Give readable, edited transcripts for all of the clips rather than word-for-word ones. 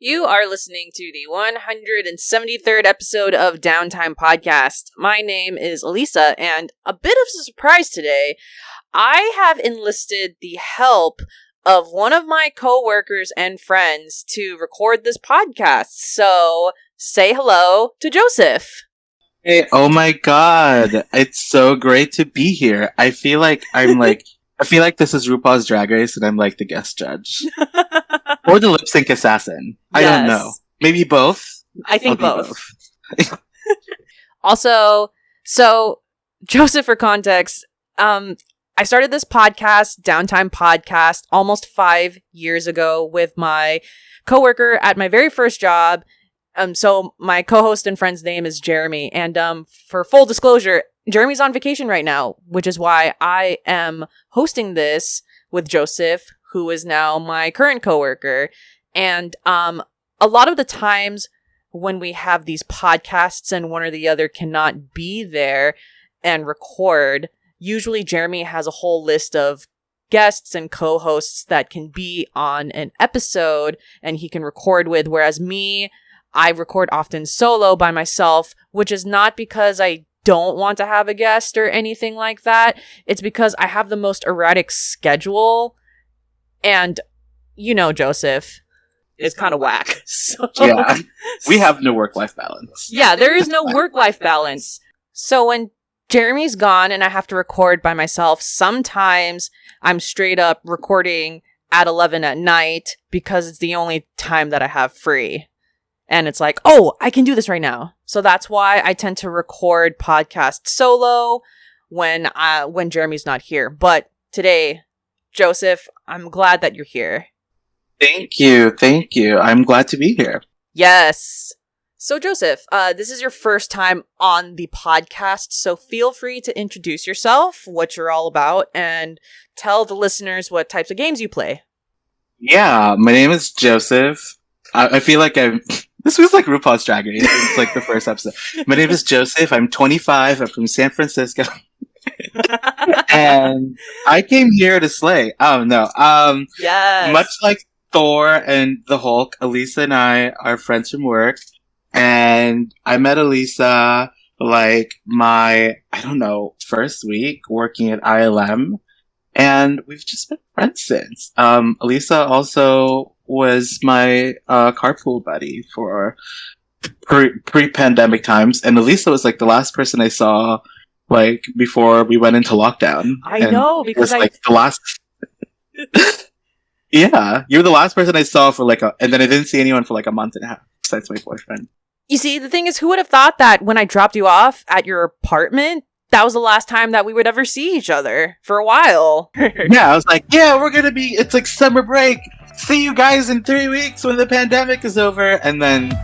You are listening to the 173rd episode of Downtime Podcast. My name is Alyssa, and a bit of a surprise today, I have enlisted the help of one of my co-workers and friends to record this podcast. So, say hello to Joseph. Hey, oh my god, it's so great to be here. I feel like this is RuPaul's Drag Race and I'm like the guest judge. Or the lip sync assassin. I don't know. Maybe both? I think both. Also, so, Joseph, for context, I started this podcast, Downtime Podcast, almost 5 years ago with my coworker at my very first job. So my co-host and friend's name is Jeremy. And for full disclosure, Jeremy's on vacation right now, which is why I am hosting this with Joseph, who is now my current coworker. And a lot of the times when we have these podcasts and one or the other cannot be there and record, usually Jeremy has a whole list of guests and co-hosts that can be on an episode and he can record with, whereas me, I record often solo by myself, which is not because I don't want to have a guest or anything like that. It's because I have the most erratic schedule. And, you know, Joseph, it's kind of whack. So, yeah, we have no work-life balance. Yeah, there is no work-life balance. So when Jeremy's gone and I have to record by myself, sometimes I'm straight up recording at 11 at night because it's the only time that I have free. And it's like, oh, I can do this right now. So that's why I tend to record podcasts solo when Jeremy's not here. But today, Joseph, I'm glad that you're here. Thank you. I'm glad to be here. Yes. So Joseph, this is your first time on the podcast, so feel free to introduce yourself, what you're all about, and tell the listeners what types of games you play. Yeah, my name is Joseph. I feel like this was like RuPaul's Drag Race. It's like the first episode. My name is Joseph. I'm 25. I'm from San Francisco. And I came here to slay. Oh, no. Yes. Much like Thor and the Hulk, Alyssa and I are friends from work. And I met Alyssa like my, first week working at ILM. And we've just been friends since. Alyssa also was my carpool buddy for pre-pandemic times. And Alyssa was like the last person I saw like before we went into lockdown. I know, because like the last yeah, you were the last person I saw for and then I didn't see anyone for like a month and a half besides my boyfriend. You see, the thing is, who would have thought that when I dropped you off at your apartment, that was the last time that we would ever see each other for a while? Yeah, I was like, yeah, it's like summer break. See you guys in 3 weeks when the pandemic is over. And then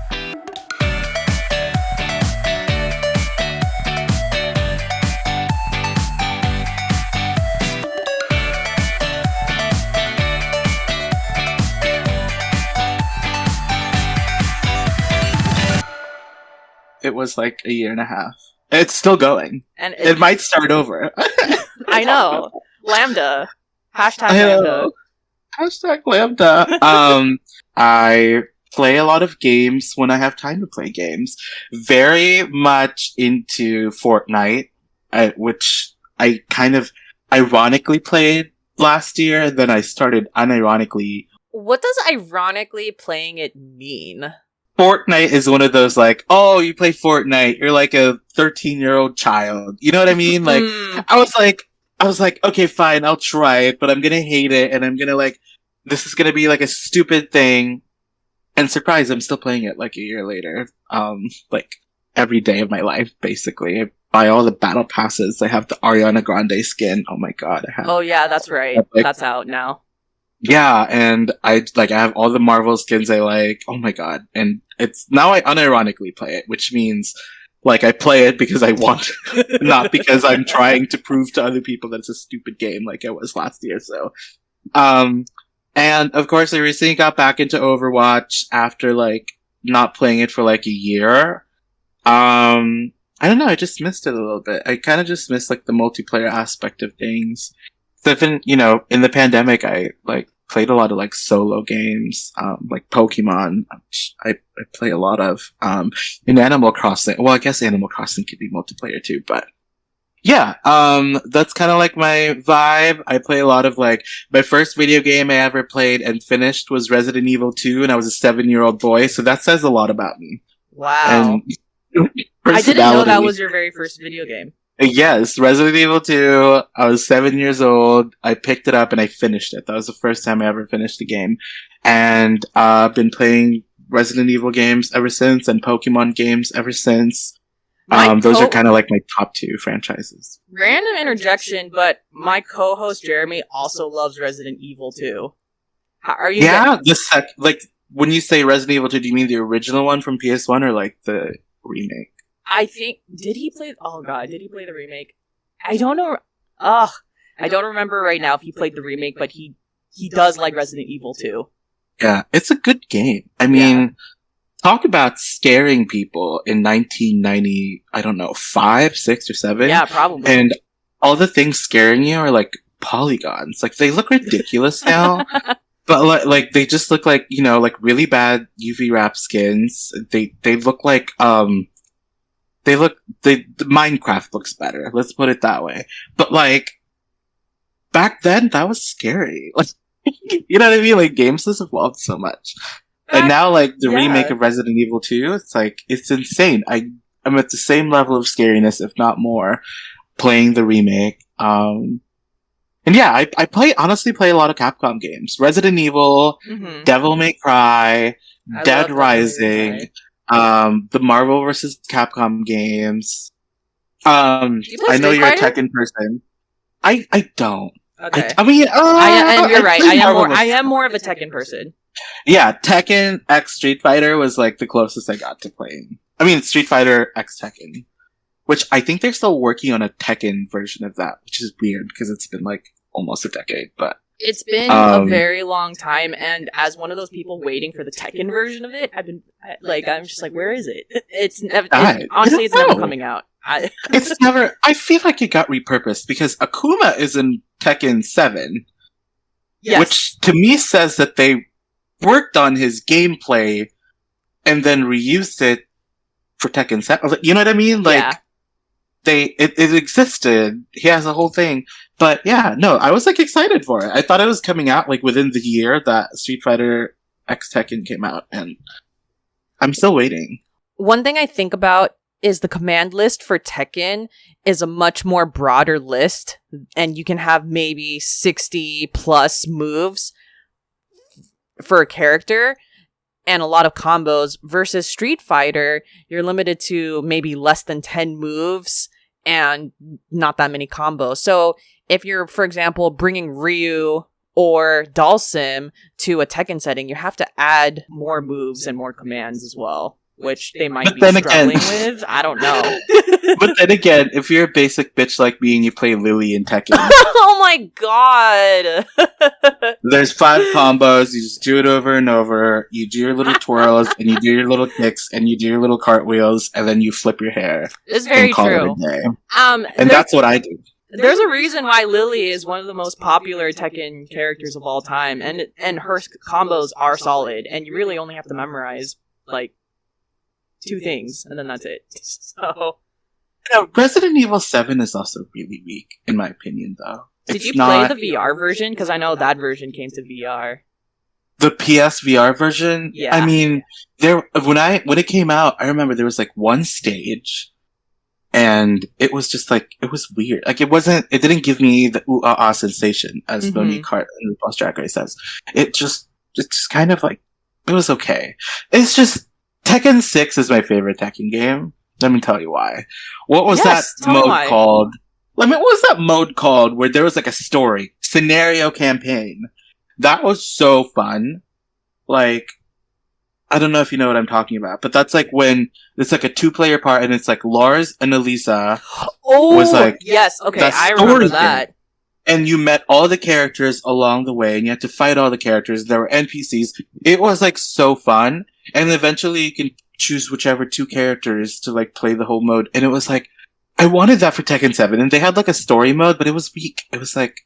it was like a year and a half. It's still going. And it might start over. I know. Lambda. Lambda. Lambda. I play a lot of games when I have time to play games. Very much into Fortnite, which I kind of ironically played last year. Then I started unironically. What does ironically playing it mean? Fortnite is one of those like, oh, you play Fortnite, you're like a 13-year-old child. You know what I mean? Like, I was like, okay, fine, I'll try it, but I'm gonna hate it, and I'm gonna this is gonna be like a stupid thing. And surprise, I'm still playing it like a year later. Like every day of my life, basically. I buy all the battle passes. I have the Ariana Grande skin. Oh my god, I have. Oh yeah, that's right. That's out now. Yeah, and I have all the Marvel skins I like. Oh my god. And it's now I unironically play it, which means I play it because I want, not because I'm trying to prove to other people that it's a stupid game like I was last year. So, and of course I recently got back into Overwatch after not playing it for a year. I don't know, I just missed it a little bit. I kind of just missed the multiplayer aspect of things. So in the pandemic, I played a lot of like solo games, like Pokemon, which I play a lot of. In Animal Crossing, well, I guess Animal Crossing could be multiplayer too, but yeah, that's kind of like my vibe. I play a lot of like, my first video game I ever played and finished was Resident Evil 2, and I was a 7-year-old boy, so that says a lot about me. Wow. And I didn't know that was your very first video game. Yes, Resident Evil 2. I was 7 years old. I picked it up and I finished it. That was the first time I ever finished a game. And I've been playing Resident Evil games ever since, and Pokemon games ever since. Those are kind of like my top 2 franchises. Random interjection, but my co-host Jeremy also loves Resident Evil 2. Are you? Yeah, like when you say Resident Evil 2, do you mean the original one from PS1 or like the remake? I think, did he play the remake? I don't know. I don't remember right now if he played the remake, but he does like Resident Evil 2. Yeah, it's a good game. I mean, talk about scaring people in 1990, I don't know, 5, 6, or 7? Yeah, probably. And all the things scaring you are like polygons. Like, they look ridiculous now. But like they just look like, you know, like really bad UV wrap skins. They look like Minecraft looks better. Let's put it that way. But like back then, that was scary. Like, you know what I mean? Like, games has evolved so much, and now like the remake of Resident Evil 2, it's like, it's insane. I'm at the same level of scariness, if not more, playing the remake. And yeah, I honestly play a lot of Capcom games. Resident Evil, Devil May Cry, Dead Rising, the Marvel vs. Capcom games. I know you're a Tekken person. I don't. Okay. I mean, and you're right. I am more of a Tekken person. Yeah, Tekken X Street Fighter was like the closest I got to playing. I mean, Street Fighter X Tekken, which I think they're still working on a Tekken version of that, which is weird because it's been like almost a decade, but it's been a very long time, and as one of those people waiting for the Tekken version of it, I'm just like, where is it? It's never coming out. It's never. I feel like it got repurposed because Akuma is in Tekken 7, yes, which to me says that they worked on his gameplay and then reused it for Tekken 7. You know what I mean? Like, it existed. He has a whole thing. But yeah, no, I was like excited for it. I thought it was coming out like within the year that Street Fighter X Tekken came out, and I'm still waiting. One thing I think about is the command list for Tekken is a much more broader list, and you can have maybe 60 plus moves for a character and a lot of combos, versus Street Fighter, you're limited to maybe less than 10 moves and not that many combos. So if you're, for example, bringing Ryu or Dalsim to a Tekken setting, you have to add more moves and more commands as well, which they might be struggling with. I don't know. But then again, if you're a basic bitch like me and you play Lily in Tekken... Oh my god! There's 5 combos, you just do it over and over, you do your little twirls, and you do your little kicks, and you do your little cartwheels, and then you flip your hair. It's very true. And that's what I do. There's a reason why Lily is one of the most popular Tekken characters of all time, and her combos are solid, and you really only have to memorize, like, 2 things, and then that's it. So... Resident Evil 7 is also really weak, in my opinion, though. Did you play the VR version? Because I know that version came to VR. The PS VR version? Yeah. I mean, when it came out, I remember there was like one stage, and it was just like, it was weird. Like, it didn't give me the ooh-ah-ah sensation, as Monique Hart in Boss Drag Race says. It's just kind of like, it was okay. It's just, Tekken 6 is my favorite Tekken game. Let me tell you why. What was that mode called? What was that mode called where there was like a story, scenario campaign? That was so fun. Like, I don't know if you know what I'm talking about, but that's like when it's like a 2-player part and it's like Lars and Alyssa. Oh, was like, yes. Okay, I remember that. And you met all the characters along the way and you had to fight all the characters. There were NPCs. It was like so fun. And eventually you can choose whichever 2 characters to like play the whole mode. And it was like, I wanted that for Tekken 7. And they had like a story mode, but it was weak. It was like,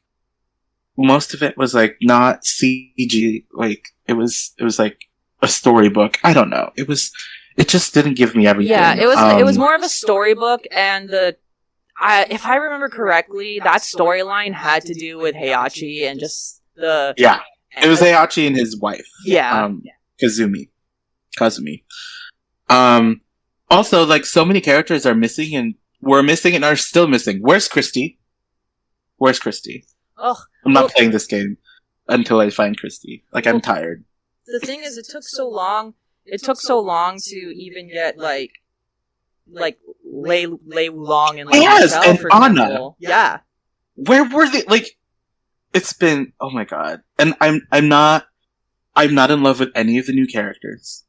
most of it was like not CG. Like it was like a storybook. I don't know. It just didn't give me everything. Yeah, it was more of a storybook, and if I remember correctly, that storyline had to do with Heihachi and just the... Yeah, it was Heihachi and his wife. Yeah. Kazumi. Also, like, so many characters are missing and were missing and are still missing. Where's Christy? Ugh. I'm not playing this game until I find Christy. Like, I'm tired. The thing is, it took so long to even get, like Lei Wulong and Yes, and for Anna. example. Yeah. Where were they? Like, it's been, oh my god. And I'm not in love with any of the new characters.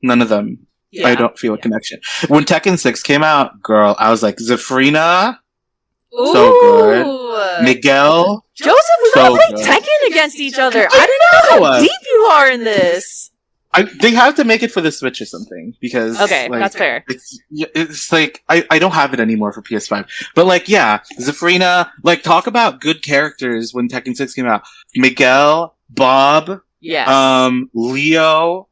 None of them. Yeah. I don't feel a connection. When Tekken 6 came out, girl, I was like, Zafrina? Ooh. So good. Miguel? Joseph, we gotta play Tekken against each other. I don't know how deep you are in this. They have to make it for the Switch or something, because... Okay, like, that's fair. It's like, I don't have it anymore for PS5. But, like, yeah, Zafrina, like, talk about good characters when Tekken 6 came out. Miguel, Bob, yes. Leo...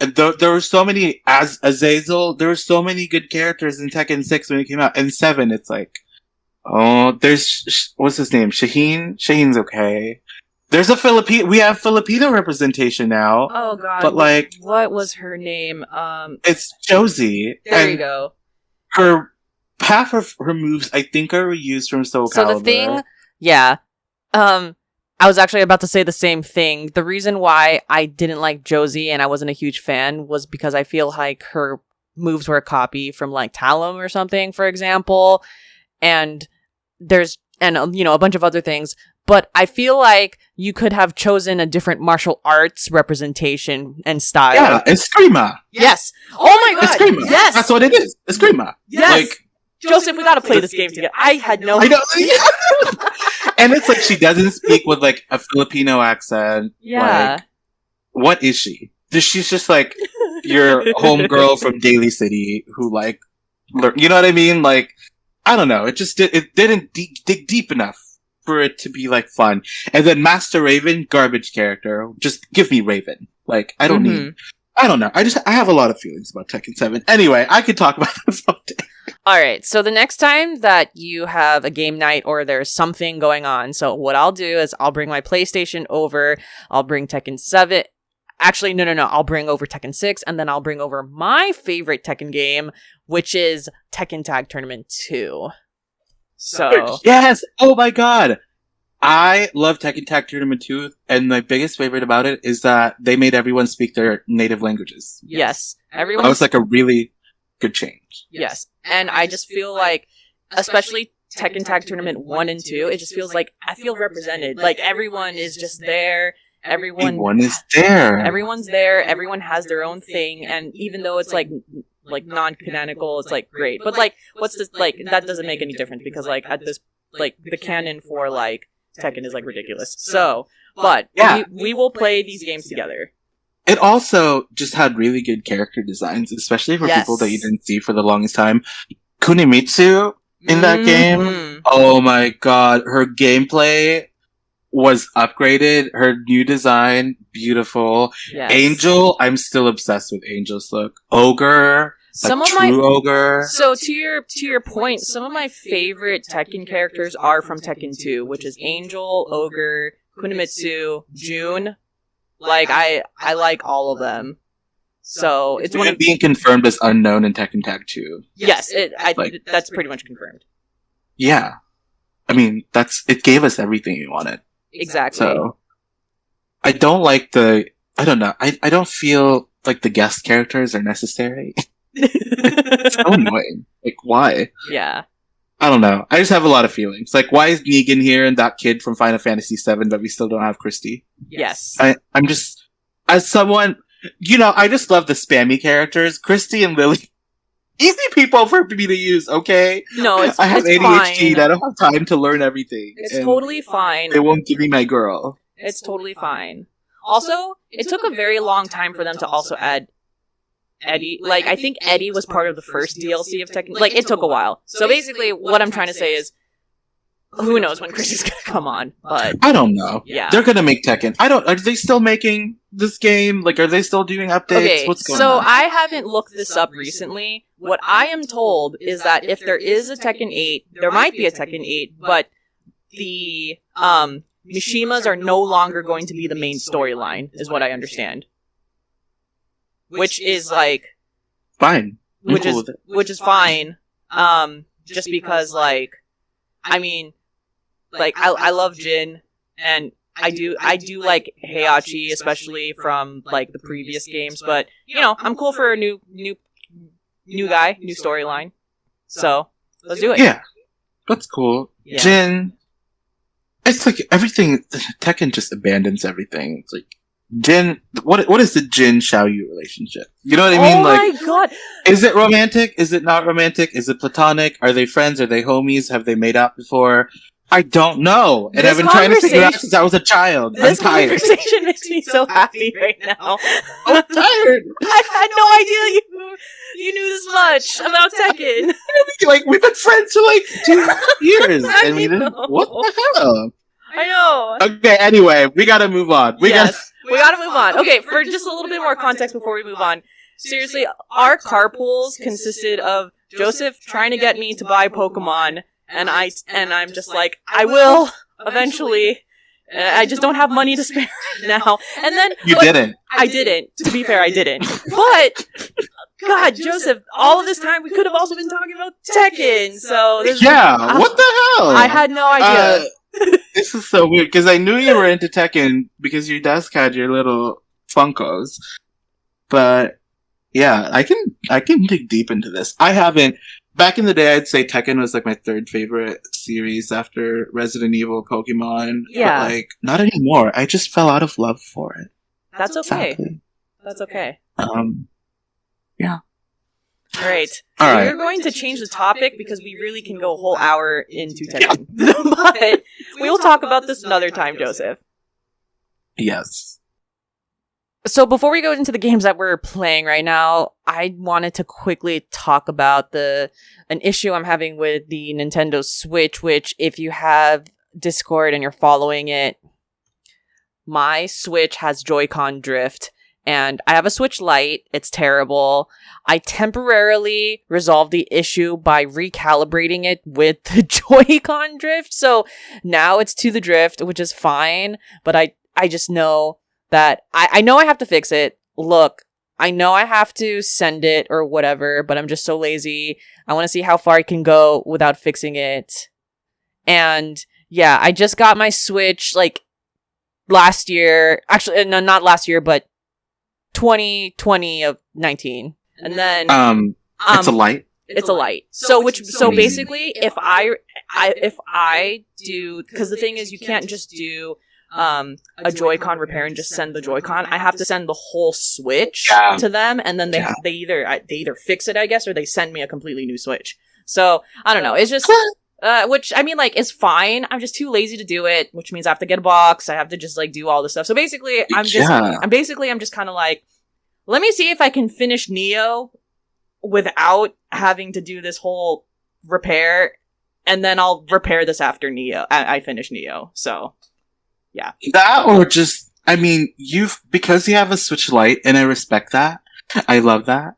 There were so many, Azazel, there were so many good characters in Tekken 6 when it came out. And 7, it's like, oh, there's, what's his name? Shaheen? Shaheen's okay. There's we have Filipino representation now. Oh god. But like, what was her name? It's Josie. There you go. Half of her moves, I think, are reused from Soul Calibur. So the thing, yeah. I was actually about to say the same thing. The reason why I didn't like Josie and I wasn't a huge fan was because I feel like her moves were a copy from like Talum or something, for example. And a bunch of other things. But I feel like you could have chosen a different martial arts representation and style. Yeah, Eskrima. Yes. Oh my god. Eskrima. Yes. That's what it is. Eskrima. Yes. Like, Joseph, we gotta play this game together. I had no... I know. And it's like she doesn't speak with like a Filipino accent. Yeah. Like, what is she? She's just like your homegirl from Daly City who like, you know what I mean? Like, I don't know. It just didn't dig deep enough for it to be like fun. And then Master Raven, garbage character. Just give me Raven. Like, I don't need... I don't know. I have a lot of feelings about Tekken 7. Anyway, I could talk about this all day. Alright, so the next time that you have a game night or there's something going on, so what I'll do is I'll bring my PlayStation over, I'll bring Tekken 7, actually, no, I'll bring over Tekken 6, and then I'll bring over my favorite Tekken game, which is Tekken Tag Tournament 2. So... Yes! Oh my god! I love Tekken Tag Tournament 2, and my biggest favorite about it is that they made everyone speak their native languages. Yes. That was like a really good change. Yes. And I just feel like, especially Tekken Tag Tournament 1 and 2, it just feels like I feel represented. Like, everyone is just there. Everyone is there. Everyone's there. Everyone has their own thing. And even though it's like non-canonical, it's like great. But like, what's this, like, that doesn't make any difference because like at this, like, the canon for like Tekken is like ridiculous. So, but yeah, we will play these games together. It also just had really good character designs, especially for people that you didn't see for the longest time. Kunimitsu in that game. Oh my god, her gameplay was upgraded. Her new design, beautiful. Yes. Angel, I'm still obsessed with Angel's look. Ogre, Ogre. So to your point, some of my favorite Tekken characters are from Tekken 2, which is Angel, Ogre, Kunimitsu, June. Like, I like all of them. So it's one of being confirmed as unknown in Tekken Tag 2. Yes, that's pretty much confirmed. Yeah. I mean, it gave us everything we wanted. Exactly. So I don't like I don't feel like the guest characters are necessary. It's so annoying. Like, why? Yeah. I don't know. I just have a lot of feelings. Like, why is Negan here and that kid from Final Fantasy VII, but we still don't have Christy? Yes. I'm just, as someone, I just love the spammy characters. Christy and Lily, easy people for me to use, okay? No, I have ADHD fine. and I don't have time to learn everything. It's totally fine. They won't give me my girl. It's totally fine. Also, it took a very long time for them to also add Eddie. Like, I think Eddie was part of the first DLC of Tekken. Like, it took a while. So basically, what I'm trying to say is, who knows when Chris is gonna come on, but I don't know. yeah. They're gonna make Tekken. Are they still making this game? Like, are they still doing updates? Okay, What's going so on? I haven't looked this up recently. What I am told is that if there is a Tekken 8, there might be a Tekken 8, but the Mishimas are no longer going to be the main storyline, is what I understand. Which is like Fine. I'm which cool is with it. which is fine. Just because like I mean like I love Jin, and I do like Heihachi, especially from like the previous games, but you know, I'm cool for a new guy, new storyline. So let's do it. Yeah. That's cool. Yeah. Jin. It's like everything. Tekken just abandons everything. It's like Jin. What is the Jin Xiaoyu relationship? You know what I mean? Oh Like, my god! is it romantic? Is it not romantic? Is it platonic? Are they friends? Are they homies? Have they made out before? I don't know. And This I've been trying to figure out conversation- since I was a child. I'm This tired. conversation makes me so happy right now. I'm tired. I had no idea you knew this much about Tekken. Like, we've been friends for like 2 years. I And we didn't. know. What the hell? I know. Okay, anyway, we gotta move on. We gotta move on. Okay, for just a little bit more context before we move on. Seriously, our carpools consisted of Joseph trying to get me to buy Pokemon, and I'm just like, I will eventually. I just don't have money to spare now. And then You didn't. I didn't. To be fair, I didn't. But God, Joseph, all of this time we could have also been talking about Tekken. So there's Yeah, what the hell? I had no idea. This is so weird, because I knew you were into Tekken because your desk had your little Funkos. But yeah, I can dig deep into this. I haven't. Back in the day, I'd say Tekken was like my third favorite series after Resident Evil, Pokemon. Yeah. But like, not anymore. I just fell out of love for it. That's okay. Sadly. That's okay. Yeah. Great. All right. We're going to change the topic because we really can go a whole hour into Tekken. But we will talk about this another time, Joseph. Yes. So before we go into the games that we're playing right now, I wanted to quickly talk about an issue I'm having with the Nintendo Switch, which if you have Discord and you're following it, my Switch has Joy-Con drift. And I have a Switch Lite. It's terrible. I temporarily resolved the issue by recalibrating it with the Joy-Con drift. So now it's to the drift, which is fine. But I just know that I know I have to fix it. Look, I know I have to send it or whatever, but I'm just so lazy. I want to see how far I can go without fixing it. And yeah, I just got my Switch like last year. Actually, no, not last year, but 2020 of 19. And then it's a light. it's a light. So basically if I do, because the thing is you can't just do a Joy-Con repair and just send the Joy-Con. I have to send the whole Switch to them, and then they either fix it, I guess, or they send me a completely new Switch. So I don't know. It's just which I mean, like, is fine. I'm just too lazy to do it, which means I have to get a box. I have to just like do all this stuff. So basically, I'm just kind of like, let me see if I can finish Neo without having to do this whole repair, and then I'll repair this after Neo. I finish Neo. So yeah, that or just, I mean, because you have a Switch Lite, and I respect that. I love that.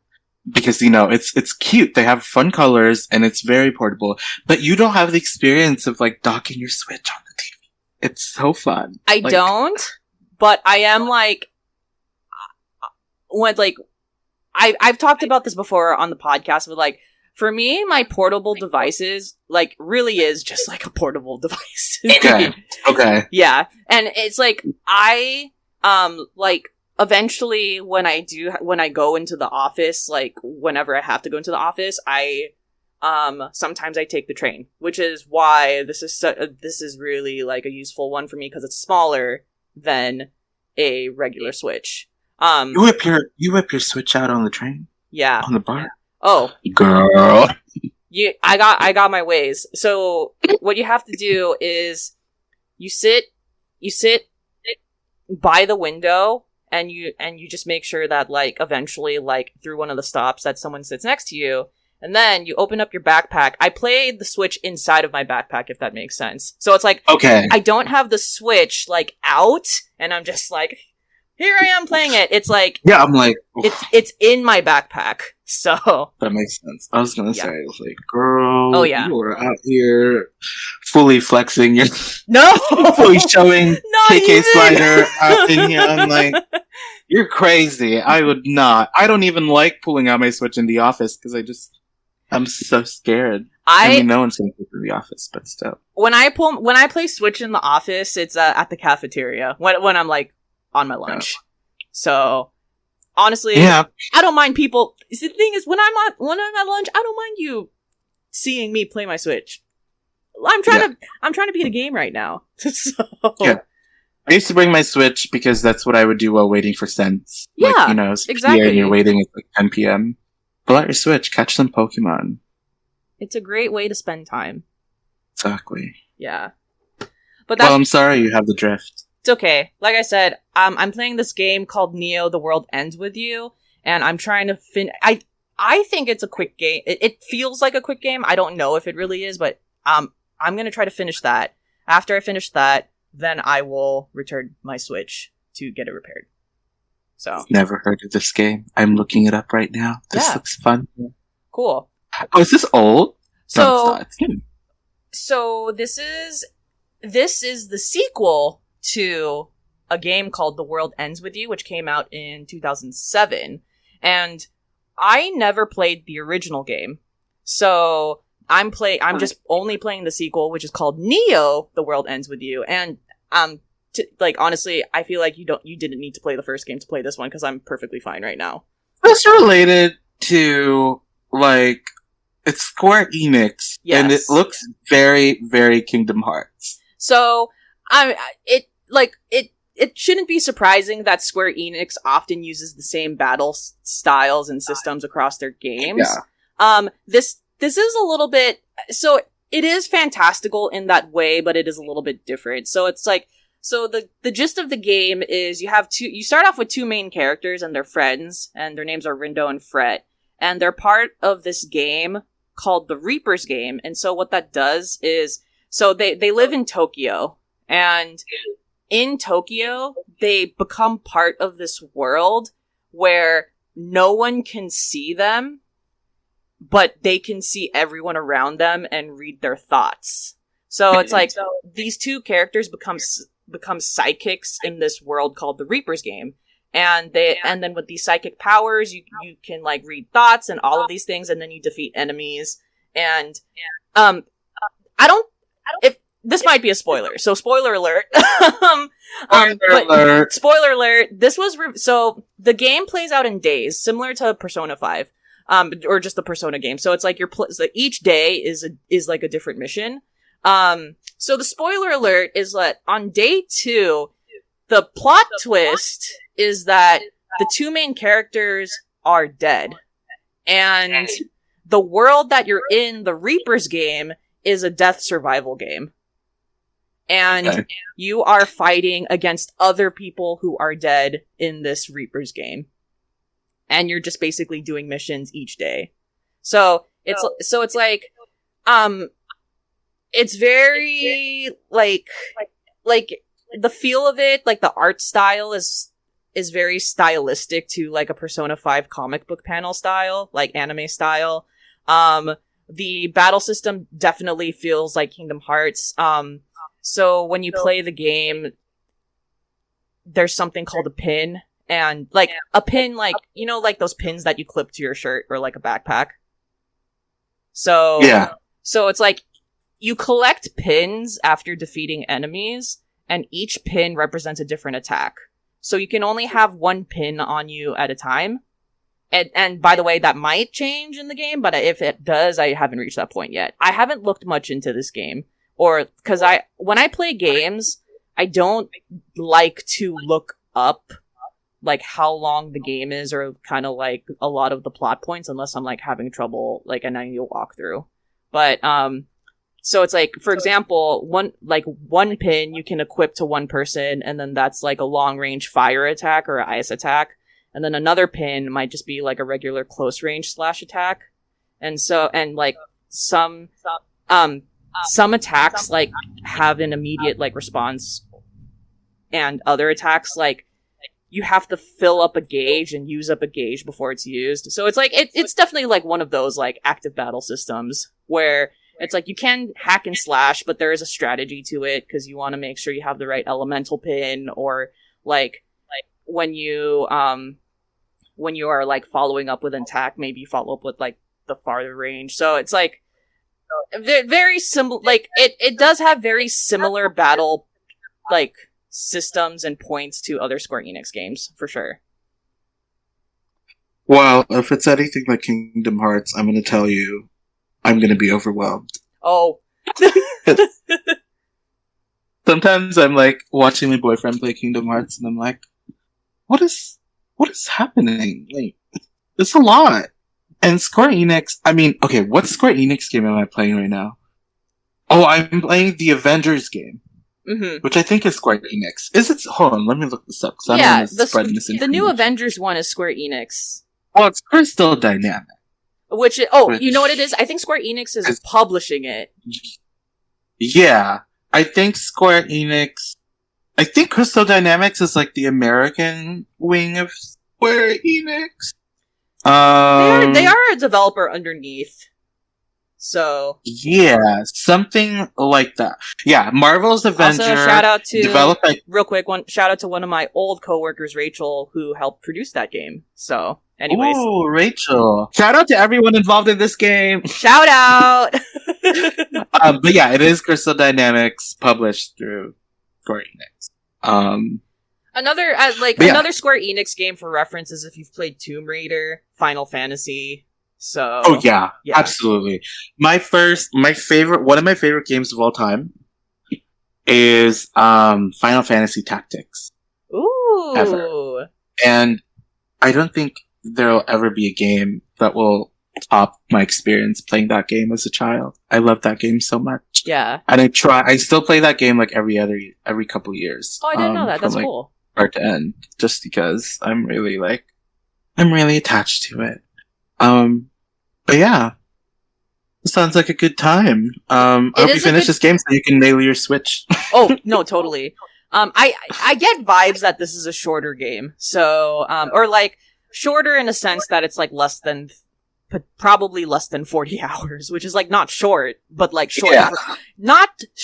Because, you know, it's cute. They have fun colors and it's very portable. But you don't have the experience of like docking your Switch on the TV. It's so fun. Don't, but I am like, I've talked about this before on the podcast, but like, for me, my portable devices, like, really is just like a portable device. Okay. Yeah. And it's like, eventually when I go into the office, like whenever I have to go into the office, sometimes I take the train, which is why this is really like a useful one for me because it's smaller than a regular Switch. You whip your Switch out on the train? Yeah. On the bar? Oh. Girl. I got my ways. So what you have to do is you sit by the window and you just make sure that like eventually like through one of the stops that someone sits next to you, And then you open up your backpack. I play the Switch inside of my backpack, if that makes sense. So it's like, okay. I don't have the Switch, like, out, and I'm just like, here I am playing it. It's like, yeah, I'm like, it's in my backpack. So that makes sense. I was gonna say, like, girl, yeah. you were out here fully flexing your, no, fully showing Not KK even. Slider out in here. I'm like, you're crazy. I would not. I don't even like pulling out my Switch in the office because I'm so scared. I mean, no one's gonna go to the office, but still. When I play Switch in the office, it's at the cafeteria when I'm like on my lunch. So honestly, I don't mind people. The thing is, when I'm at lunch, I don't mind you seeing me play my Switch. I'm trying to beat a game right now. So I used to bring my Switch because that's what I would do while waiting for Sense. Yeah, like, it's exactly. And you're waiting at like 10 p.m. Pull out your Switch, catch some Pokemon. It's a great way to spend time. Exactly. Yeah. But I'm sorry you have the drift. It's okay. Like I said, I'm playing this game called Neo: The World Ends With You, and I'm trying to I think it's a quick game. It feels like a quick game. I don't know if it really is, but I'm gonna try to finish that. After I finish that, then I will return my Switch to get it repaired. So I've never heard of this game. I'm looking it up right now. This looks fun. Cool. Oh, is this old? So, it's new. So this is the sequel to a game called The World Ends With You, which came out in 2007. And I never played the original game. So I'm just only playing the sequel, which is called Neo: The World Ends With You. And honestly, I feel like you didn't need to play the first game to play this one because I'm perfectly fine right now. It's related to like it's Square Enix, and it looks very, very Kingdom Hearts. So it shouldn't be surprising that Square Enix often uses the same battle styles and systems across their games. Yeah. This is a little bit, so it is fantastical in that way, but it is a little bit different. So it's like, so the gist of the game is you start off with two main characters and they're friends, and their names are Rindo and Fret, and they're part of this game called the Reaper's game. And so what that does is, so they live in Tokyo, and in Tokyo, they become part of this world where no one can see them, but they can see everyone around them and read their thoughts. So it's like these two characters become psychics in this world called the Reaper's game. And then with these psychic powers, you can like read thoughts and all of these things, and then you defeat enemies. And this might be a spoiler, so spoiler alert. Spoiler alert. This was so the game plays out in days, similar to Persona 5, or just the Persona game. So it's like each day is like a different mission. So the spoiler alert is that on day 2, the plot twist is that the two main characters are dead, and the world that you're in, the Reaper's game, is a death survival game. And you are fighting against other people who are dead in this Reaper's game. And you're just basically doing missions each day. So it's like, it's very like the feel of it, like the art style is very stylistic to like a Persona 5 comic book panel style, like anime style. The battle system definitely feels like Kingdom Hearts. So when you play the game, there's something called a pin, and like a pin, like, like those pins that you clip to your shirt or like a backpack. So it's like you collect pins after defeating enemies, and each pin represents a different attack. So you can only have one pin on you at a time. And by the way, that might change in the game, but if it does, I haven't reached that point yet. I haven't looked much into this game. Or, because when I play games, I don't like to look up, like, how long the game is, or kind of, like, a lot of the plot points, unless I'm, like, having trouble, like, and I need to walk through. But, so it's like, for example, one pin you can equip to one person, and then that's, like, a long-range fire attack or ice attack. And then another pin might just be, like, a regular close-range slash attack. and like some attacks like have an immediate like response, and other attacks like you have to fill up a gauge and use up a gauge before it's used. So it's like it's definitely like one of those like active battle systems where it's like you can hack and slash, but there is a strategy to it because you want to make sure you have the right elemental pin, or like when you are like following up with an attack, maybe you follow up with like the farther range. So it's like very similar. Like it does have very similar battle like systems and points to other Square Enix games for sure. Well, if it's anything like Kingdom Hearts, I'm going to tell you, I'm going to be overwhelmed. Oh. Sometimes I'm like watching my boyfriend play Kingdom Hearts, and I'm like, what is happening? Like, it's a lot. And Square Enix, I mean, okay, what Square Enix game am I playing right now? Oh, I'm playing the Avengers game. Mm-hmm. Which I think is Square Enix. Is it? Hold on, let me look this up. Yeah, the new Avengers one is Square Enix. Well, it's Crystal Dynamics. Which you know what it is? I think Square Enix is publishing it. Yeah, I think Square Enix. I think Crystal Dynamics is like the American wing of Square Enix. They are a developer underneath. So yeah, something like that. Yeah, Marvel's Avenger. Also, shout out to one of my old coworkers, Rachel, who helped produce that game. So, anyways, oh, Rachel! Shout out to everyone involved in this game. Shout out. But yeah, it is Crystal Dynamics, published through Square Enix. Another Square Enix game for reference is if you've played Tomb Raider, Final Fantasy. So, oh yeah, absolutely. One of my favorite games of all time is Final Fantasy Tactics. Ooh. Ever. And I don't think there'll ever be a game that will top my experience playing that game as a child. I love that game so much. Yeah. And I still play that game like every couple years. Oh, I didn't know that. That's cool. Start to end, just because I'm really attached to it. But yeah, it sounds like a good time. I hope you finish this game so you can nail your Switch. Oh, no, totally. I get vibes that this is a shorter game. So, or like, shorter in a sense that it's like probably less than 40 hours, which is like not short, but like short. Yeah.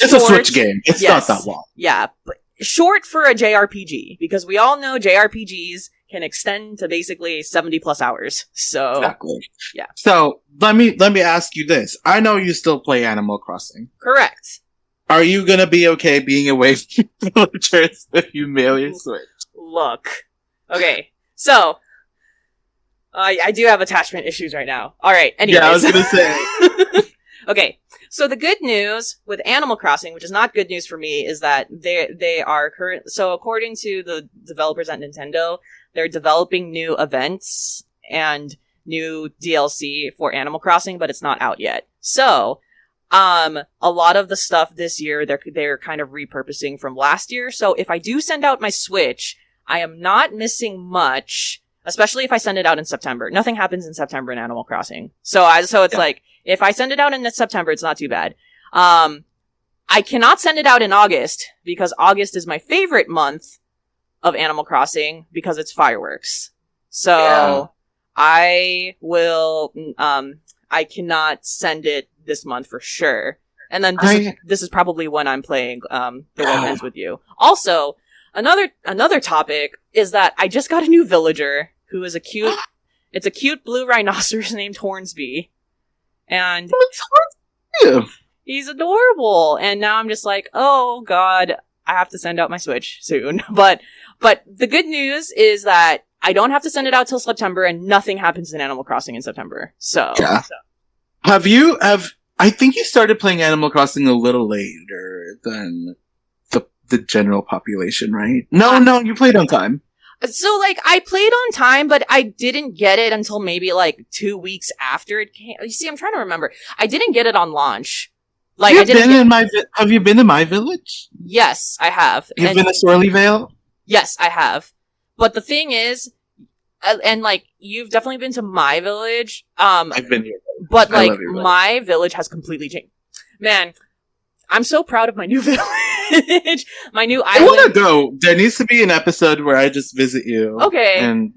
It's a Switch game. It's not that long. Yeah, but short for a JRPG, because we all know JRPGs can extend to basically 70 plus hours. So exactly. Yeah. So let me ask you this. I know you still play Animal Crossing. Correct. Are you gonna be okay being away from villagers if you mail your Switch? Look. Okay. So I do have attachment issues right now. Alright, anyways. Yeah, I was gonna say. Okay. So the good news with Animal Crossing, which is not good news for me, is that they are so according to the developers at Nintendo, they're developing new events and new DLC for Animal Crossing, but it's not out yet. So, a lot of the stuff this year, they're kind of repurposing from last year. So if I do send out my Switch, I am not missing much, especially if I send it out in September. Nothing happens in September in Animal Crossing. So it's like, if I send it out in September, it's not too bad. I cannot send it out in August, because August is my favorite month of Animal Crossing, because it's fireworks. So I cannot send it this month for sure. And then this is probably when I'm playing The World Ends With You. Also, another topic is that I just got a new villager who is a cute blue rhinoceros named Hornsby. And he's adorable. And now I'm just like, oh god, I have to send out my Switch soon. But the good news is that I don't have to send it out till September, and nothing happens in Animal Crossing in September. So, yeah. I think you started playing Animal Crossing a little later than the general population, right? No, you played on time. So, like, I played on time, but I didn't get it until maybe, like, 2 weeks after it came. You see, I'm trying to remember. I didn't get it on launch. Like, have you been to my village? Yes, I have. You've been to Swirly Vale? Yes, I have. But the thing is, and like, you've definitely been to my village. I've been here. But I like love your village. my village has completely changed. Man, I'm so proud of my new village. My new I want island. to go. There needs to be an episode where I just visit you. Okay. And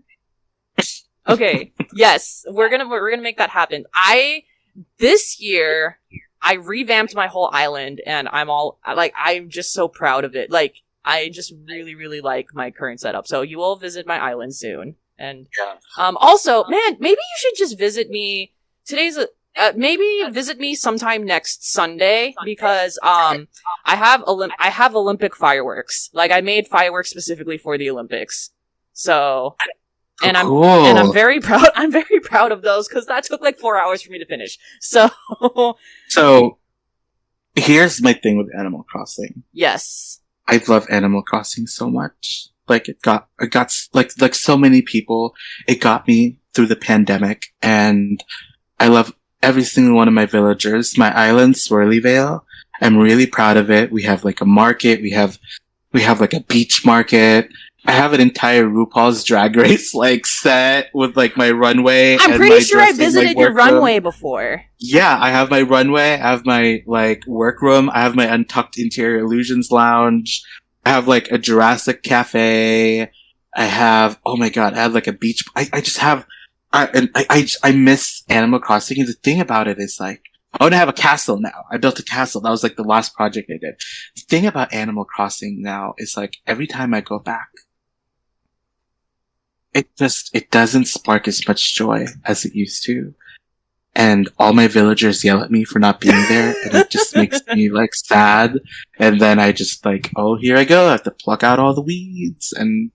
Okay. Yes, we're gonna make that happen. This year I revamped my whole island, and I'm just so proud of it. Like, I just really, really like my current setup. So you will visit my island soon. And also, man, maybe you should just visit me. Maybe visit me sometime next Sunday, because I have Olympic fireworks. Like, I made fireworks specifically for the Olympics. So, and I'm very proud. I'm very proud of those, because that took like 4 hours for me to finish. So here's my thing with Animal Crossing. yes, I love Animal Crossing so much. Like, it got like so many people. It got me through the pandemic, and I love every single one of my villagers. My island, Swirlyvale, I'm really proud of it. We have like a market. We have like a beach market. I have an entire RuPaul's Drag Race like set with like my runway. I'm pretty sure I visited your runway before. Yeah, I have my runway. I have my like workroom. I have my Untucked Interior Illusions Lounge. I have like a Jurassic Cafe. I have, oh my god, I have like a beach. I just have, I miss Animal Crossing. And the thing about it is like, I want to have a castle now. I built a castle. That was like the last project I did. The thing about Animal Crossing now is like, every time I go back, it doesn't spark as much joy as it used to. And all my villagers yell at me for not being there, and it just makes me like sad. And then I just like, oh, here I go. I have to pluck out all the weeds, and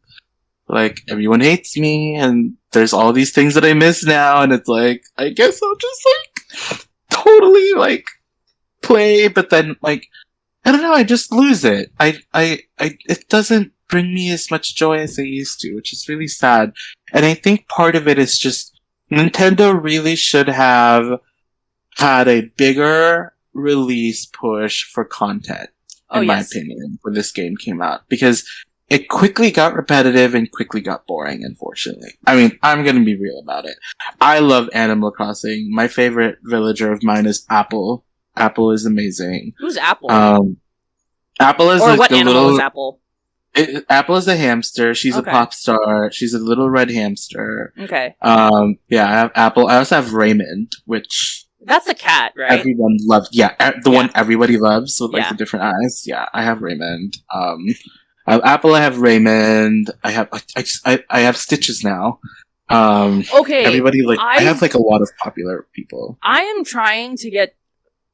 like everyone hates me, and there's all these things that I miss now. And it's like, I guess I'll just like totally like play, but then like, I don't know, I just lose it. It doesn't bring me as much joy as it used to, which is really sad. And I think part of it is just Nintendo really should have had a bigger release push for content, in my opinion, when this game came out. Because it quickly got repetitive and quickly got boring, unfortunately. I mean, I'm gonna be real about it. I love Animal Crossing. My favorite villager of mine is Apple. Apple is amazing. Who's Apple? Apple is or like what the animal little... is Apple? Apple is a hamster. She's a pop star. She's a little red hamster. Okay. Yeah, I have Apple. I also have Raymond, which... That's a cat, right? Everyone loves. Yeah, one everybody loves with like the different eyes. Yeah, I have Raymond. I have Apple. I have Raymond. I have Stitches now. Okay. Everybody I have like a lot of popular people. I am trying to get...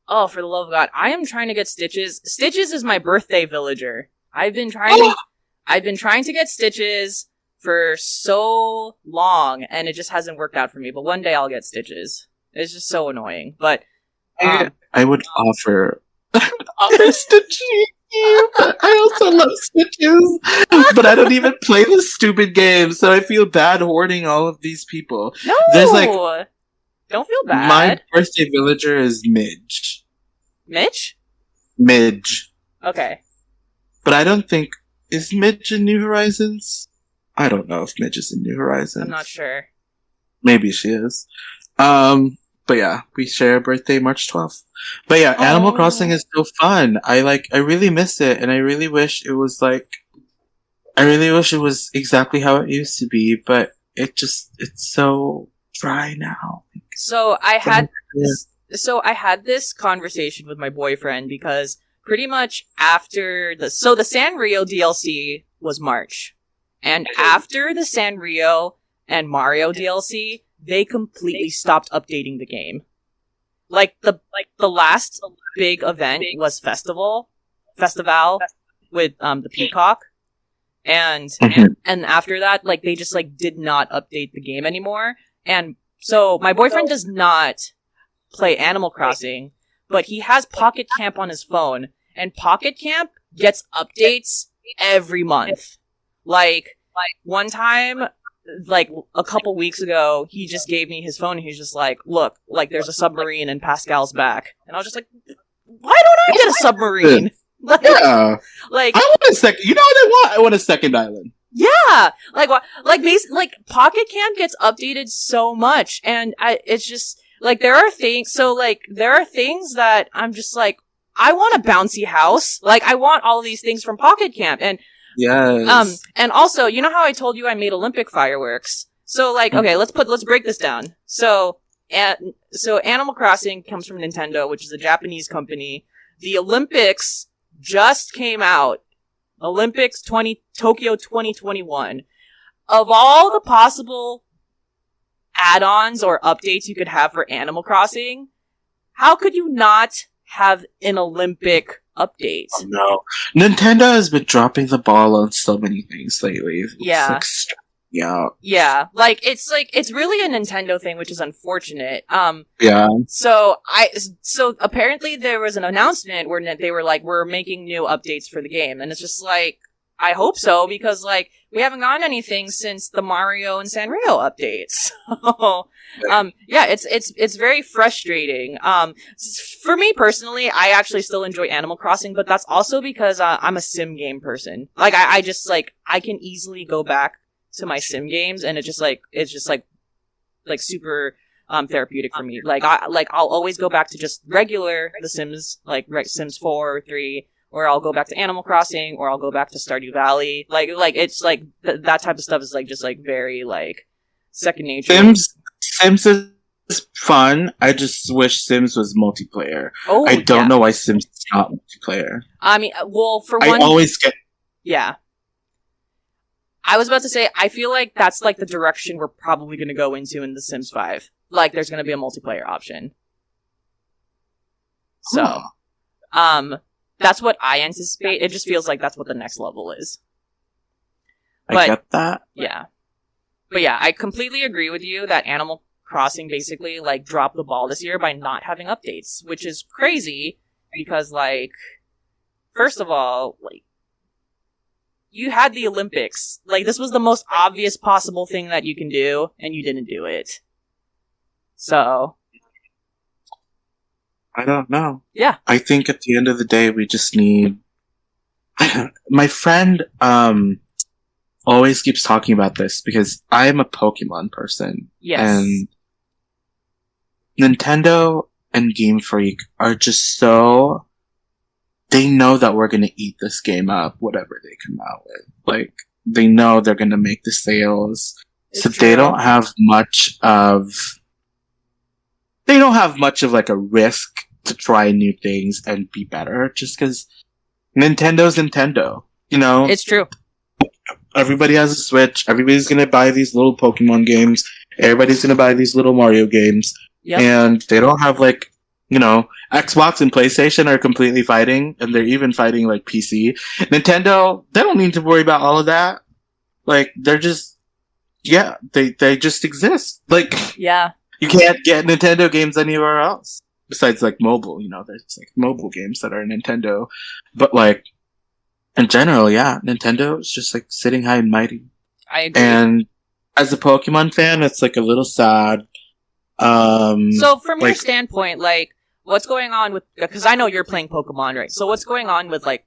Oh, for the love of God. I am trying to get Stitches. Stitches is my birthday villager. I've been trying to get Stitches for so long, and it just hasn't worked out for me. But one day I'll get Stitches. It's just so annoying. But I would offer Stitches. I also love Stitches, but I don't even play this stupid game, so I feel bad hoarding all of these people. No, there's like, don't feel bad. My birthday villager is Midge. Mitch? Midge. Okay. But I don't think... Is Midge in New Horizons? I don't know if Midge is in New Horizons. I'm not sure. Maybe she is. But yeah, we share a birthday March 12th. But yeah, Animal Crossing is so fun. I really miss it, and I really wish it was exactly how it used to be, but it's so dry now. So I had this conversation with my boyfriend, because pretty much after the Sanrio DLC was March, and after the Sanrio and Mario DLC, they completely stopped updating the game. Like the last big event was Festival with the Peacock, and after that, like, they just like did not update the game anymore. And so my boyfriend does not play Animal Crossing, but he has Pocket Camp on his phone, and Pocket Camp gets updates every month. Like one time, like a couple weeks ago, he just gave me his phone, and he's just like, look, like, there's a submarine in Pascal's back. And I was just like, why don't I get a submarine? Like, yeah. Like, I want a second. You know what I want? I want a second island. Yeah. Like Pocket Camp gets updated so much, and it's just, Like, there are things that I'm just like, I want a bouncy house. Like, I want all of these things from Pocket Camp. And, Yes. and also, you know how I told you I made Olympic fireworks? So, like, okay, let's break this down. So Animal Crossing comes from Nintendo, which is a Japanese company. The Olympics just came out. Olympics Tokyo 2021. Of all the possible add-ons or updates you could have for Animal Crossing, how could you not have an Olympic update? Oh, no. Nintendo has been dropping the ball on so many things lately. Yeah. Yeah. It's really a Nintendo thing, which is unfortunate. Yeah. So apparently there was an announcement where they were like, we're making new updates for the game. And it's just like, I hope so, because like, we haven't gotten anything since the Mario and Sanrio updates. So, yeah, it's very frustrating. For me personally, I actually still enjoy Animal Crossing, but that's also because, I'm a sim game person. Like, I just like, I can easily go back to my sim games, and it's just like super, therapeutic for me. I'll always go back to just regular The Sims, like Sims 4 or 3, or I'll go back to Animal Crossing, or I'll go back to Stardew Valley. Like it's like that type of stuff is like just like very like second nature. Sims is fun. I just wish Sims was multiplayer. Oh, I don't know why Sims is not multiplayer. I mean, well, for one, I always get. Yeah. I was about to say, I feel like that's like the direction we're probably going to go into in The Sims 5. Like, there's going to be a multiplayer option. So, that's what I anticipate. It just feels like that's what the next level is. I get that. Yeah. But yeah, I completely agree with you that Animal Crossing basically, like, dropped the ball this year by not having updates, which is crazy because, like, first of all, like, you had the Olympics. Like, this was the most obvious possible thing that you can do, and you didn't do it. So, I don't know. Yeah. I think at the end of the day, we just need... My friend always keeps talking about this because I'm a Pokemon person. Yes. And Nintendo and Game Freak are just so... They know that we're going to eat this game up, whatever they come out with. Like, they know they're going to make the sales. So they don't have much of... They don't have much of like a risk to try new things and be better just because Nintendo's Nintendo, you know? It's true. Everybody has a Switch. Everybody's going to buy these little Pokemon games. Everybody's going to buy these little Mario games. Yep. And they don't have like, you know, Xbox and PlayStation are completely fighting, and they're even fighting like PC. Nintendo, they don't need to worry about all of that. Like, they're just, yeah, they just exist. Like, yeah. You can't get Nintendo games anywhere else. Besides, like, mobile, you know, there's, like, mobile games that are Nintendo. But, like, in general, yeah, Nintendo is just, like, sitting high and mighty. I agree. And as a Pokemon fan, it's, like, a little sad. So, from your standpoint, like, what's going on with... Because I know you're playing Pokemon, right? So, what's going on with, like,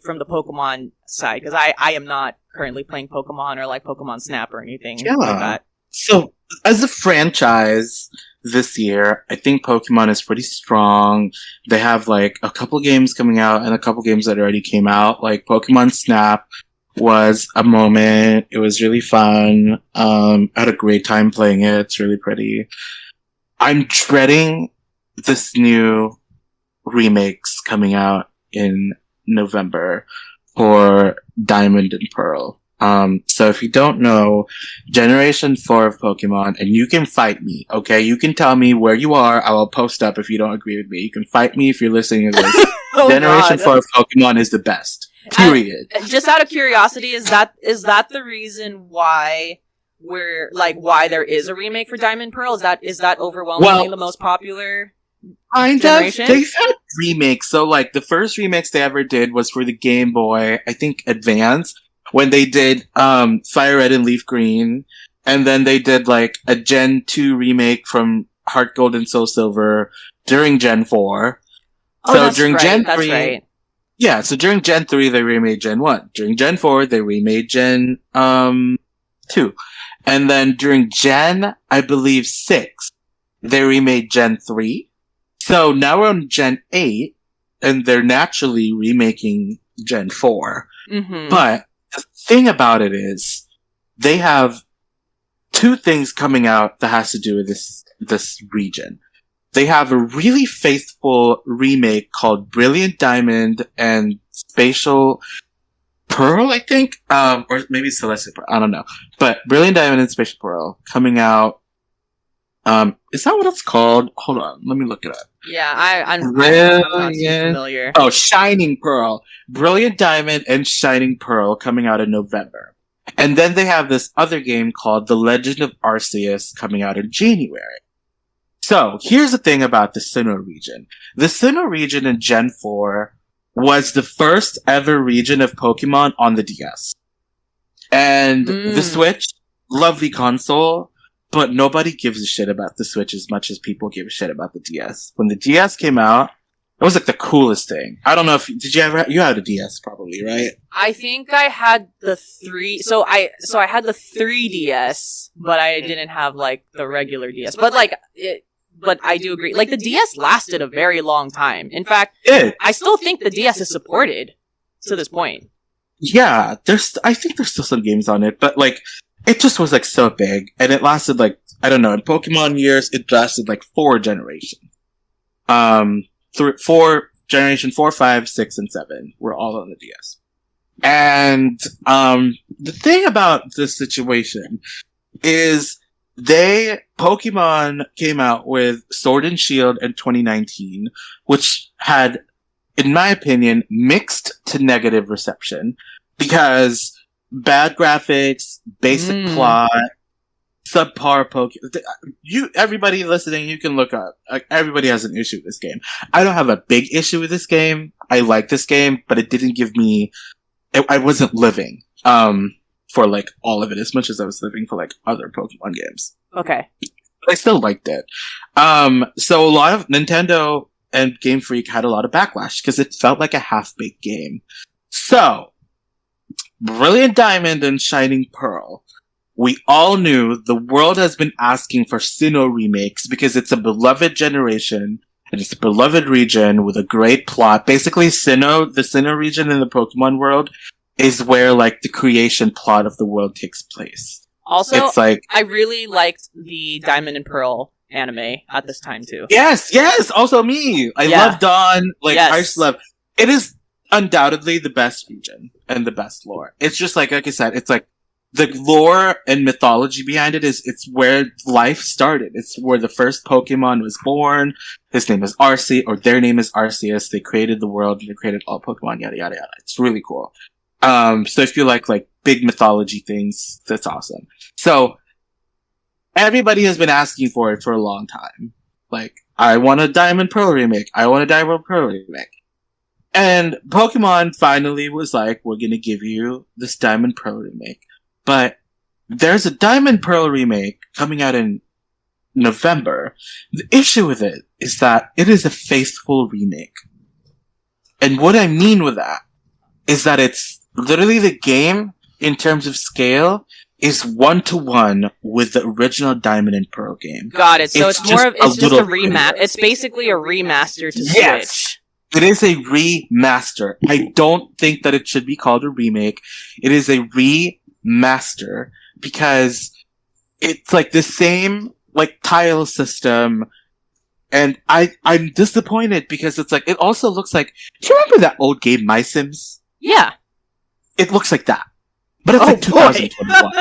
from the Pokemon side? Because I am not currently playing Pokemon or, like, Pokemon Snap or anything like that. So, as a franchise this year, I think Pokemon is pretty strong. They have, like, a couple games coming out and a couple games that already came out. Like, Pokemon Snap was a moment. It was really fun. I had a great time playing it. It's really pretty. I'm dreading this new remakes coming out in November for Diamond and Pearl. So if you don't know, Generation 4 of Pokemon, and you can fight me, okay? You can tell me where you are. I will post up if you don't agree with me. You can fight me if you're listening to this. Generation 4 of Pokemon is the best. Period. Just out of curiosity, is that the reason why why there is a remake for Diamond Pearl? Is that overwhelmingly the most popular generation? They've had remakes. So, like, the first remakes they ever did was for the Game Boy, I think Advance, when they did Fire Red and Leaf Green, and then they did like a Gen 2 remake from Heart Gold and Soul Silver during Gen 4. So during Gen 3, yeah, so during Gen 3 they remade Gen 1. During Gen 4 they remade Gen 2. And then during Gen, I believe 6, they remade Gen 3. So now we're on Gen 8, and they're naturally remaking Gen 4. Mm-hmm. But the thing about it is, they have two things coming out that has to do with this region. They have a really faithful remake called Brilliant Diamond and Spatial Pearl, I think? Or maybe Celestial Pearl, I don't know. But Brilliant Diamond and Spatial Pearl coming out. Is that what it's called? Hold on, let me look it up. Yeah, I'm not too familiar. Oh, Shining Pearl. Brilliant Diamond and Shining Pearl coming out in November. And then they have this other game called The Legend of Arceus coming out in January. So, here's the thing about the Sinnoh region. The Sinnoh region in Gen 4 was the first ever region of Pokemon on the DS. And the Switch, lovely console, but nobody gives a shit about the Switch as much as people give a shit about the DS. When the DS came out, it was like the coolest thing. I don't know if you had a DS probably, right? I think I had the 3. So I had the 3DS, but I didn't have like the regular DS. But but I do agree. Like the DS lasted a very long time. In fact, I still think the DS is supported to this point. Yeah, I think there's still some games on it, but like it just was like so big, and it lasted like, I don't know, in Pokemon years, it lasted like 4 generations. 4 generation 4, 5, 6, and 7 were all on the DS. And the thing about this situation is Pokemon came out with Sword and Shield in 2019, which had, in my opinion, mixed to negative reception because bad graphics, basic plot, subpar everybody listening, you can look up. Like, everybody has an issue with this game. I don't have a big issue with this game. I like this game, but it didn't give me. I wasn't living for like all of it as much as I was living for like other Pokemon games. Okay, but I still liked it. So a lot of Nintendo and Game Freak had a lot of backlash because it felt like a half-baked game. So, Brilliant Diamond and Shining Pearl. We all knew the world has been asking for Sinnoh remakes because it's a beloved generation and it's a beloved region with a great plot. Basically, the Sinnoh region in the Pokemon world is where like the creation plot of the world takes place. Also, it's like, I really liked the Diamond and Pearl anime at this time too. Yes, also me. I love Dawn. Like, I just love. It is undoubtedly the best region and the best lore. It's just like I said, it's like the lore and mythology behind it it's where life started. It's where the first Pokemon was born. His name is Arceus, or their name is Arceus. They created the world and they created all Pokemon, yada yada yada. It's really cool. So if you like big mythology things, that's awesome. So everybody has been asking for it for a long time. Like, I want a Diamond Pearl remake. I want a Diamond Pearl remake. And Pokemon finally was like, we're gonna give you this Diamond Pearl remake. But there's a Diamond Pearl remake coming out in November. The issue with it is that it is a faithful remake. And what I mean with that is that it's literally the game, in terms of scale, is 1-to-1 with the original Diamond and Pearl game. Got it. So it's just a remaster. It's basically a remaster to Switch. It is a remaster. I don't think that it should be called a remake. It is a remaster because it's like the same like tile system, and I'm disappointed because it's like it also looks like. Do you remember that old game My Sims? Yeah, it looks like that. But it's like 2021.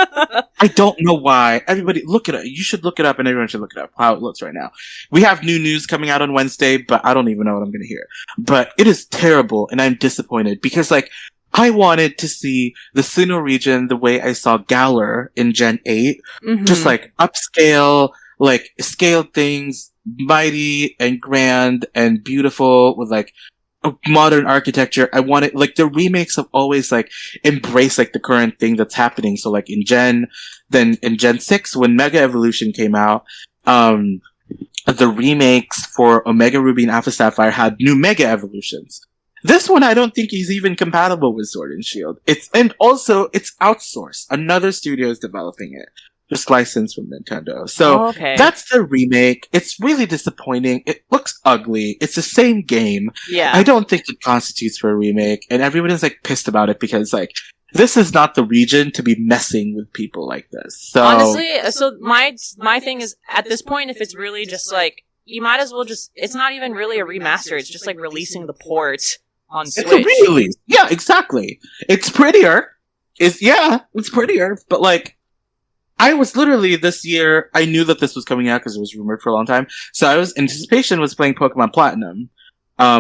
I don't know why. Everybody, look it up. You should look it up, and everyone should look it up, how it looks right now. We have new news coming out on Wednesday, but I don't even know what I'm going to hear. But it is terrible, and I'm disappointed, because, like, I wanted to see the Sinnoh region the way I saw Galar in Gen 8. Mm-hmm. Just, like, upscale, like, scale things, mighty and grand and beautiful with, like, modern architecture. I wanted, like, the remakes have always, like, embraced, like, the current thing that's happening. So, like, in Gen 6, when Mega Evolution came out, the remakes for Omega Ruby and Alpha Sapphire had new Mega Evolutions. This one, I don't think is even compatible with Sword and Shield. And also, it's outsourced. Another studio is developing it. just licensed from Nintendo. So okay. that's the remake. It's really disappointing. It looks ugly. It's the same game. Yeah. I don't think it constitutes for a remake, and everyone is like pissed about it because like this is not the region to be messing with people like this. So honestly, so my thing is at this point, if it's really just like you might as well just it's not even really a remaster. It's just like releasing the port on Switch. It's a re-release. Yeah, exactly. It's prettier. It's prettier, but like. I was literally this year, I knew that this was coming out because it was rumored for a long time. So anticipation was playing Pokemon Platinum,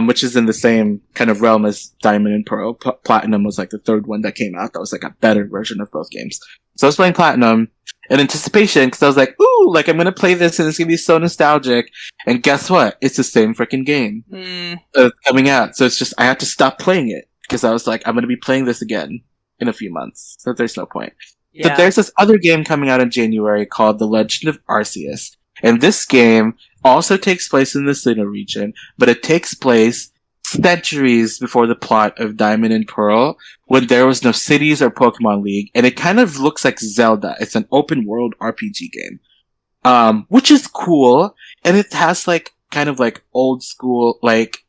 which is in the same kind of realm as Diamond and Pearl. Platinum was like the third one that came out that was like a better version of both games. So I was playing Platinum in anticipation because I was like, ooh, like I'm going to play this and it's going to be so nostalgic. And guess what? It's the same freaking game coming out. So it's just, I had to stop playing it because I was like, I'm going to be playing this again in a few months. So there's no point. Yeah. But there's this other game coming out in January called The Legend of Arceus. And this game also takes place in the Sinnoh region, but it takes place centuries before the plot of Diamond and Pearl, when there was no cities or Pokemon League, and it kind of looks like Zelda. It's an open world RPG game. Which is cool, and it has like kind of like old school, like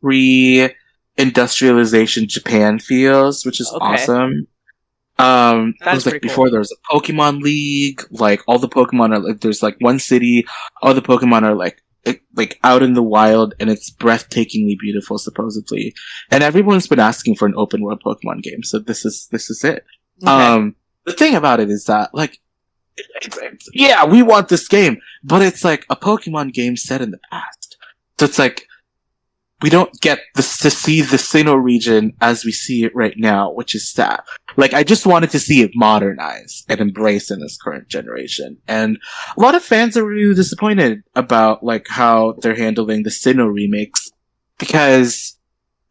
pre-industrialization Japan feels, which is awesome. It was like before there was a Pokemon League, like all the Pokemon are like, there's like one city, all the Pokemon are like out in the wild, and it's breathtakingly beautiful, supposedly. And everyone's been asking for an open world Pokemon game, so this is it. Okay. The thing about it is that, like, yeah, we want this game, but it's like a Pokemon game set in the past. So it's like, we don't get to see the Sinnoh region as we see it right now, which is sad. Like, I just wanted to see it modernized and embraced in this current generation. And a lot of fans are really disappointed about, like, how they're handling the Sinnoh remakes. Because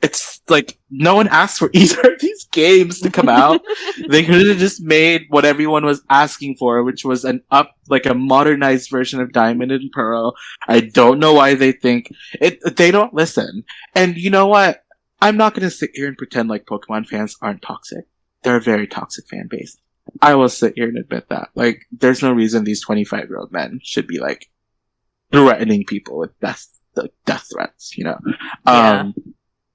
it's, like, no one asked for either of these games to come out. They could have just made what everyone was asking for, which was a modernized version of Diamond and Pearl. I don't know why they think they don't listen. And you know what? I'm not gonna sit here and pretend like Pokemon fans aren't toxic. They're a very toxic fan base. I will sit here and admit that. Like, there's no reason these 25-year-old men should be like threatening people with death threats, you know? Yeah.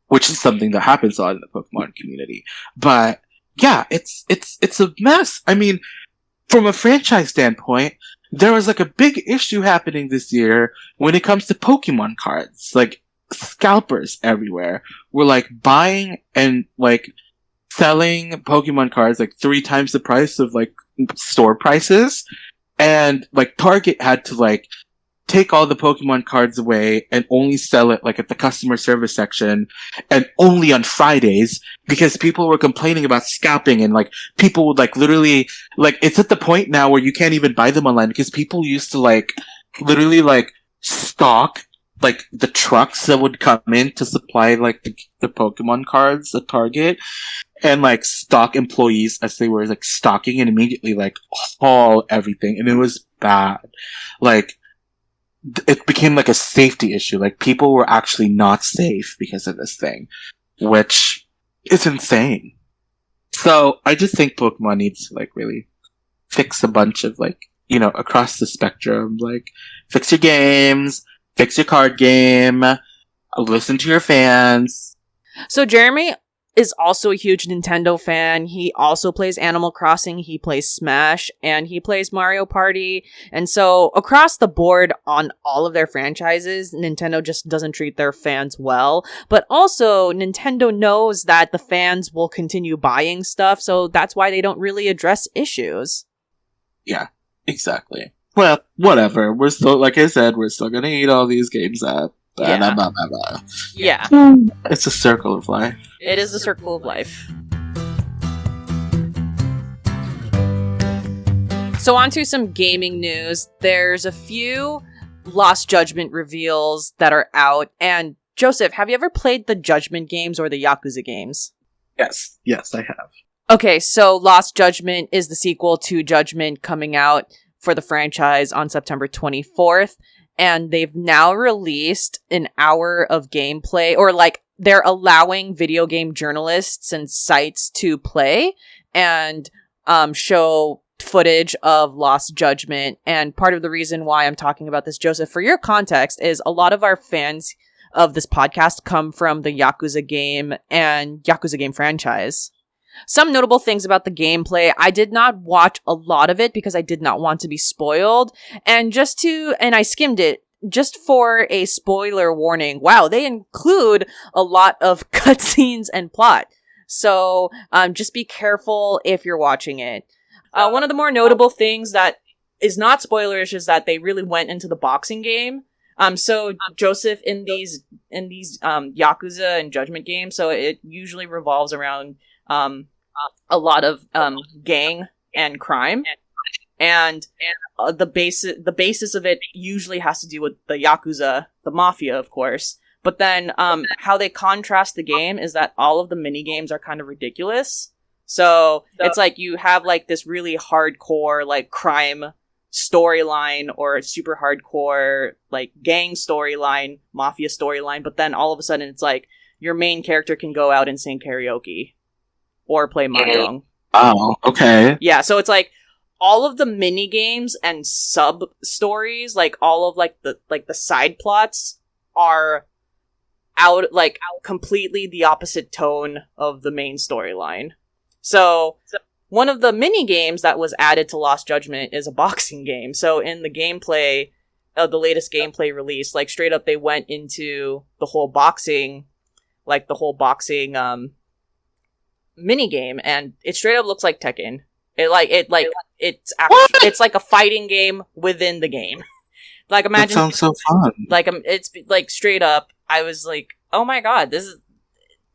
Which is something that happens a lot in the Pokemon community. But yeah, it's a mess. I mean, from a franchise standpoint, there was like a big issue happening this year when it comes to Pokemon cards. Like, scalpers everywhere were like buying and like selling Pokemon cards like 3 times the price of like store prices. And like Target had to like take all the Pokemon cards away and only sell it like at the customer service section and only on Fridays because people were complaining about scalping and like people would like literally like it's at the point now where you can't even buy them online because people used to like literally like stock like the trucks that would come in to supply like the Pokemon cards at Target and like stock employees as they were like stocking and immediately like haul everything, and it was bad. Like, it became like a safety issue. Like, people were actually not safe because of this thing, which is insane. So I just think Pokemon needs to like really fix a bunch of like, you know, across the spectrum, like fix your games, fix your card game, listen to your fans. So Jeremy is also a huge Nintendo fan. He also plays Animal Crossing, he plays Smash, and he plays Mario Party. And so across the board on all of their franchises, Nintendo just doesn't treat their fans well. But also, Nintendo knows that the fans will continue buying stuff, so that's why they don't really address issues. Yeah, exactly. Well, whatever. We're still, like I said, we're still gonna eat all these games up. Yeah. Yeah. It's a circle of life. It is a circle of life. So on to some gaming news. There's a few Lost Judgment reveals that are out. And Joseph, have you ever played the Judgment games or the Yakuza games? Yes, I have. Okay, so Lost Judgment is the sequel to Judgment coming out for the franchise on September 24th. And they've now released an hour of gameplay, or like they're allowing video game journalists and sites to play and show footage of Lost Judgment. And part of the reason why I'm talking about this, Joseph, for your context, is a lot of our fans of this podcast come from the Yakuza game and Yakuza game franchise. Some notable things about the gameplay: I did not watch a lot of it because I did not want to be spoiled, and I skimmed it just for a spoiler warning. Wow, they include a lot of cutscenes and plot, so just be careful if you're watching it. One of the more notable things that is not spoilerish is that they really went into the boxing game. So Joseph, in these Yakuza and Judgment games, so it usually revolves around a lot of gang and crime, and the basis of it usually has to do with the Yakuza, the mafia, of course. But then how they contrast the game is that all of the mini games are kind of ridiculous. So it's like you have like this really hardcore like crime storyline or super hardcore like gang storyline, mafia storyline, but then all of a sudden it's like your main character can go out and sing karaoke or play mahjong. Oh, okay. Yeah, so it's like all of the mini games and sub stories, like all of like the side plots are out completely the opposite tone of the main storyline. So one of the mini games that was added to Lost Judgment is a boxing game. So in the gameplay, the latest gameplay release, like straight up they went into the whole boxing mini game, and it straight up looks like Tekken. It's like a fighting game within the game. Like imagine, that sounds so fun. Like it's like straight up. I was like, oh my god, this is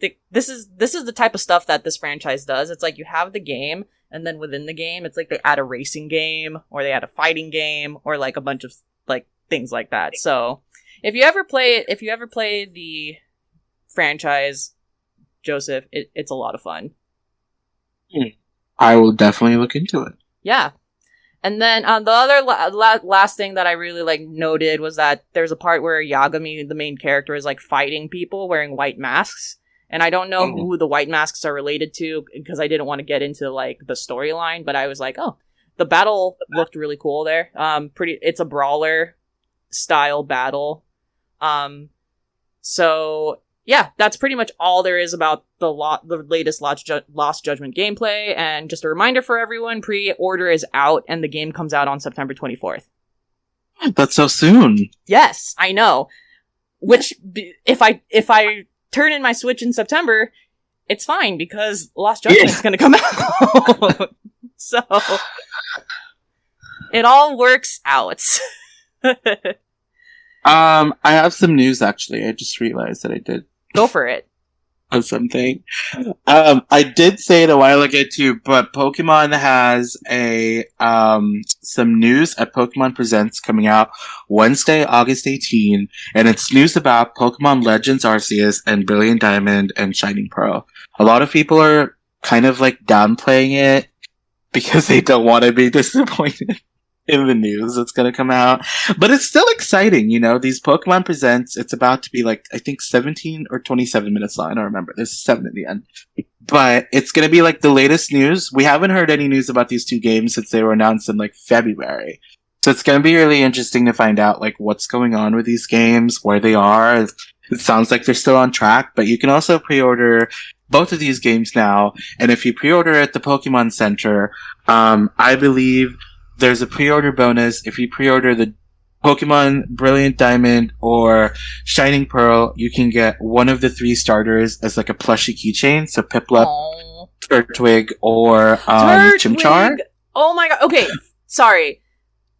the type of stuff that this franchise does. It's like you have the game, and then within the game, it's like they add a racing game, or they add a fighting game, or like a bunch of like things like that. So if you ever play the franchise, Joseph, it's a lot of fun. I will definitely look into it. Yeah. And then the other last thing that I really like noted was that there's a part where Yagami, the main character, is like fighting people wearing white masks. And I don't know who the white masks are related to because I didn't want to get into like the storyline, but I was like, oh, the battle looked really cool there. It's a brawler style battle. So yeah, that's pretty much all there is about the latest Lost Judgment gameplay. And just a reminder for everyone, pre-order is out and the game comes out on September 24th. That's so soon. Yes, I know. Which, if I turn in my Switch in September, it's fine because Lost Judgment is going to come out. So, it all works out. I have some news actually. I just realized that I did. Go for it. Of something. I did say it a while ago too, but Pokemon has some news at Pokemon Presents coming out Wednesday, August 18, and it's news about Pokemon Legends Arceus and Brilliant Diamond and Shining Pearl. A lot of people are kind of like downplaying it because they don't want to be disappointed in the news that's going to come out. But it's still exciting, you know, these Pokemon Presents, it's about to be like, I think 17 or 27 minutes long. I don't remember. There's 7 at the end. But it's going to be like the latest news. We haven't heard any news about these two games since they were announced in like February. So it's going to be really interesting to find out like what's going on with these games, where they are. It sounds like they're still on track, but you can also pre-order both of these games now. And if you pre-order at the Pokemon Center, I believe there's a pre-order bonus. If you pre-order the Pokemon Brilliant Diamond or Shining Pearl, you can get one of the 3 starters as like a plushie keychain. So Piplup, Turtwig, or Chimchar. Oh my god. Okay, sorry.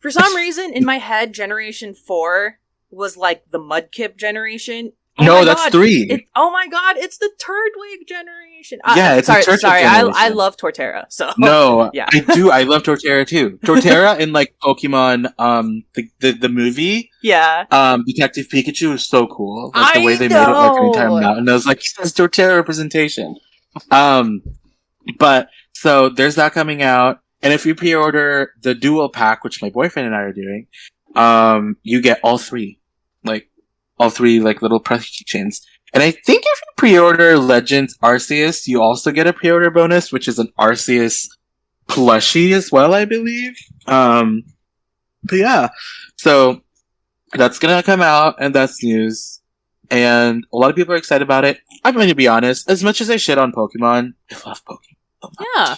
For some reason, in my head, Generation 4 was like the Mudkip generation. Oh no, that's god. 3. Oh my god, it's the Turtwig generation. Yeah, it's sorry, a Turtwig sorry. generation. I love Torterra. So no, yeah, I do. I love Torterra too. Torterra in like Pokemon, the movie. Yeah. Detective Pikachu is so cool. Like the way they made it like an entire mountain. I was like, yes, Torterra representation. But so there's that coming out, and if you pre-order the dual pack, which my boyfriend and I are doing, you get all 3. All 3 like little press keychains. And I think if you pre-order Legends Arceus, you also get a pre-order bonus, which is an Arceus plushie as well, I believe. But yeah, so that's gonna come out, and that's news. And a lot of people are excited about it. I'm going to be honest. As much as I shit on Pokemon, I love Pokemon so much. Yeah.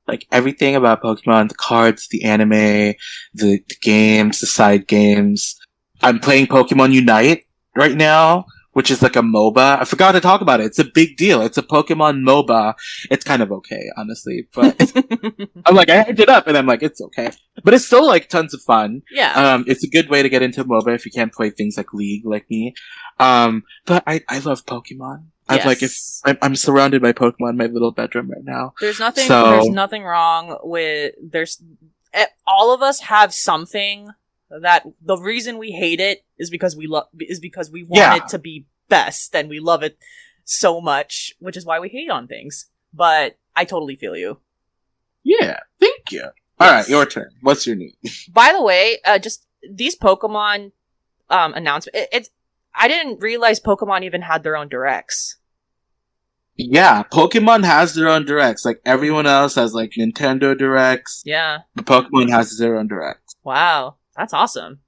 Like, everything about Pokemon, the cards, the anime, the games, the side games. I'm playing Pokemon Unite right now, which is like a MOBA. I forgot to talk about it. It's a big deal. It's a Pokemon MOBA. It's kind of okay, honestly. But I'm like, I hyped it up, and I'm like, it's okay. But it's still, like, tons of fun. Yeah. It's a good way to get into MOBA if you can't play things like League, like me. But I love Pokemon. Yes. I'm like, if I'm surrounded by Pokemon in my little bedroom right now. There's nothing wrong with, all of us have something that the reason we hate it is because we want it to be best, and we love it so much, which is why we hate on things. But I totally feel you. Yeah, thank you. Yes. All right, your turn. What's your news? By the way, just these Pokemon announcements. I didn't realize Pokemon even had their own directs. Yeah, Pokemon has their own directs. Like, everyone else has, like, Nintendo directs. Yeah. But Pokemon has their own directs. Wow. That's awesome.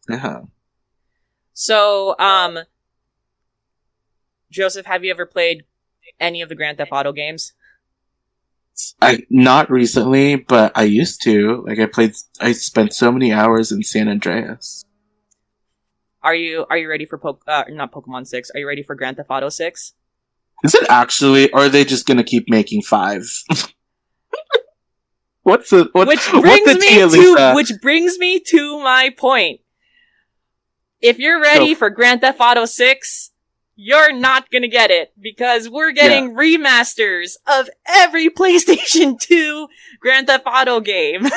Yeah. So, Joseph, have you ever played any of the Grand Theft Auto games? Not recently, but I used to. Like, I spent so many hours in San Andreas. Are you ready for not Pokemon 6? Are you ready for Grand Theft Auto 6? Is it actually, or are they just gonna keep making 5? Which brings me to my point. If you're ready for Grand Theft Auto 6, you're not gonna get it, because we're getting remasters of every PlayStation 2 Grand Theft Auto game.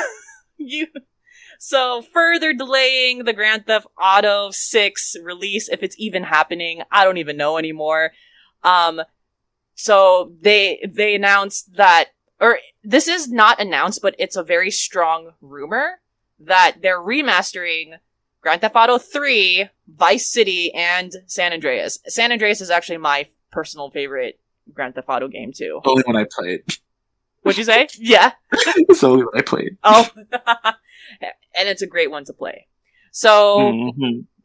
So, further delaying the Grand Theft Auto 6 release, if it's even happening, I don't even know anymore. So they announced that, or this is not announced, but it's a very strong rumor that they're remastering Grand Theft Auto 3, Vice City, and San Andreas. San Andreas is actually my personal favorite Grand Theft Auto game, too. Only when I played. What'd you say? Yeah. It's only when I played. Oh. And it's a great one to play. So,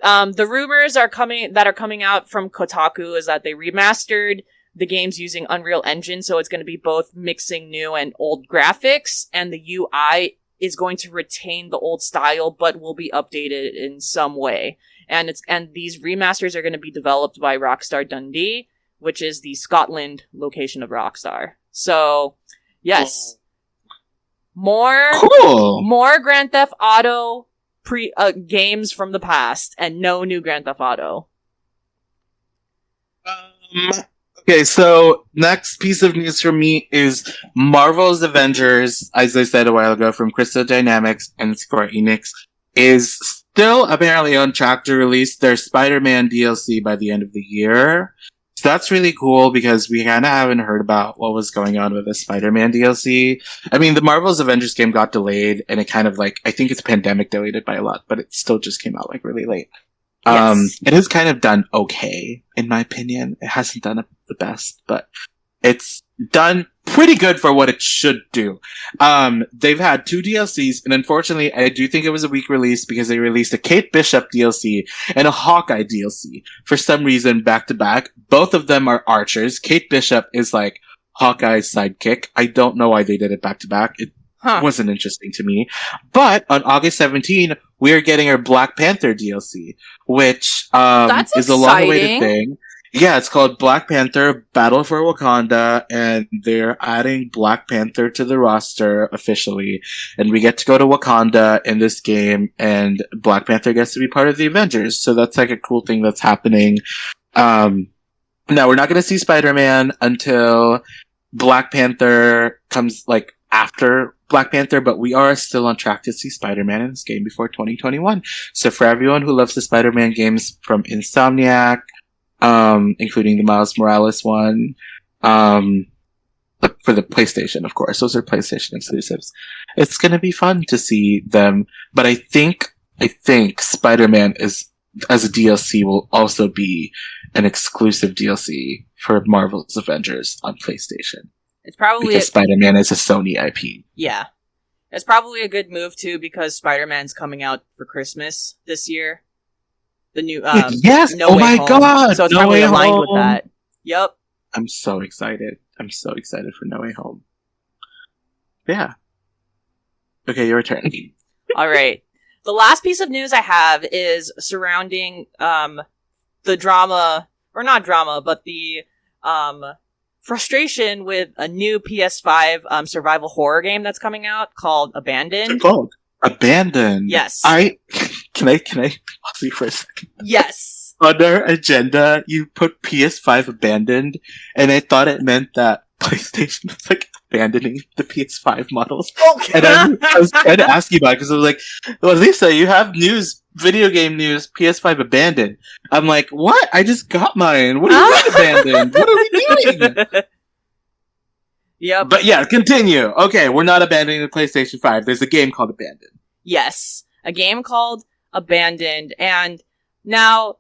the rumors that are coming out from Kotaku is that they remastered the games using Unreal Engine, so it's going to be both mixing new and old graphics, and the UI is going to retain the old style, but will be updated in some way. And these remasters are going to be developed by Rockstar Dundee, which is the Scotland location of Rockstar. So, yes. More Grand Theft Auto games from the past, and no new Grand Theft Auto. Okay, so next piece of news for me is Marvel's Avengers, as I said a while ago, from Crystal Dynamics and Square Enix, is still apparently on track to release their Spider-Man DLC by the end of the year. So that's really cool, because we kind of haven't heard about what was going on with the Spider-Man DLC. I mean, the Marvel's Avengers game got delayed, and it kind of like, I think it's pandemic delayed it by a lot, but it still just came out like really late. Yes. It has kind of done okay, in my opinion. It hasn't done the best, but it's done pretty good for what it should do. They've had 2 DLCs, and unfortunately, I do think it was a weak release, because they released a Kate Bishop DLC and a Hawkeye DLC for some reason back to back. Both of them are archers. Kate Bishop is like Hawkeye's sidekick. I don't know why they did it back to back. It wasn't interesting to me. But on August 17, we are getting our Black Panther DLC, which is a long-awaited thing. Yeah, it's called Black Panther Battle for Wakanda, and they're adding Black Panther to the roster officially, and we get to go to Wakanda in this game, and Black Panther gets to be part of the Avengers, so that's like a cool thing that's happening. Now, we're not going to see Spider-Man until Black Panther comes, like, after Black Panther, but we are still on track to see Spider-Man in this game before 2021. So for everyone who loves the Spider-Man games from Insomniac, including the Miles Morales one, for the PlayStation, of course. Those are PlayStation exclusives. It's gonna be fun to see them, but I think Spider-Man as a DLC will also be an exclusive DLC for Marvel's Avengers on PlayStation. It's probably because Spider-Man is a Sony IP. Yeah. It's probably a good move, too, because Spider-Man's coming out for Christmas this year. The new, yes! No Way Home. God! So it's No probably Way aligned Home. with that. Yep. I'm so excited. I'm so excited for No Way Home. Yeah. Okay, your turn. All right. The last piece of news I have is surrounding, the drama, or not drama, but the, frustration with a new PS5 survival horror game that's coming out called Abandoned. What's it called? Abandoned. Yes. Can I pause you for a second? Yes. Under agenda, you put PS5 abandoned, and I thought it meant that PlayStation was like abandoning the PS5 models. Okay. And I was trying to ask you about it because I was like, well, Lisa, you have news, video game news, PS5 abandoned. I'm like, what? I just got mine. What do you mean abandoned? What are we doing? Yep. But yeah, continue. Okay, we're not abandoning the PlayStation 5. There's a game called Abandoned. Yes. A game called Abandoned. And now,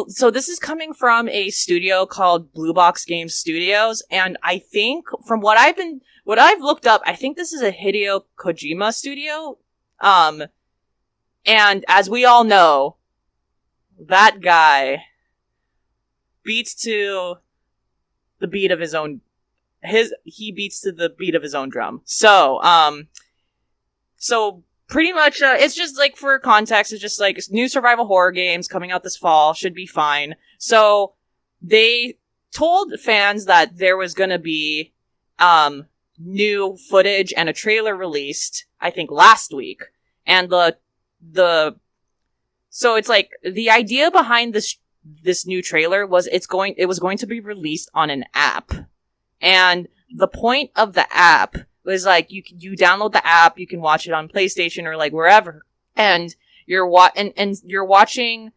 so this is coming from a studio called Blue Box Game Studios, and I think from what I've looked up, I think this is a Hideo Kojima studio. And as we all know, that guy beats to the beat of his own drum. So pretty much, it's just like, for context, it's just like new survival horror games coming out this fall, should be fine. So they told fans that there was gonna be, new footage and a trailer released, I think last week. And so it's like, the idea behind this new trailer was it was going to be released on an app. And the point of the app was like, you download the app, you can watch it on PlayStation or like wherever, and you're watching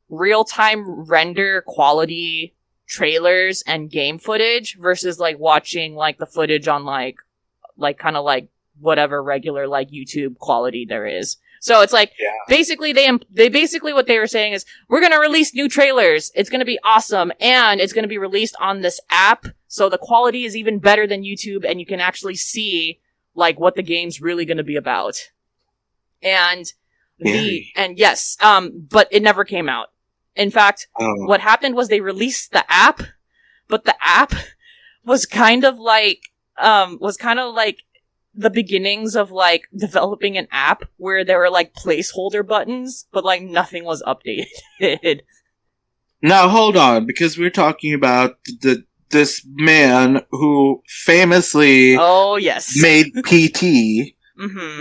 real-time render quality trailers and game footage versus like watching like the footage on like kind of like whatever regular like YouTube quality there is. So it's like, basically they basically what they were saying is, we're gonna release new trailers, it's gonna be awesome, and it's gonna be released on this app, so the quality is even better than YouTube, and you can actually see like what the game's really gonna be about. And but it never came out. In fact, what happened was they released the app, but the app was kind of like the beginnings of like developing an app where there were like placeholder buttons, but like nothing was updated. Now hold on, because we're talking about this man who famously made PT,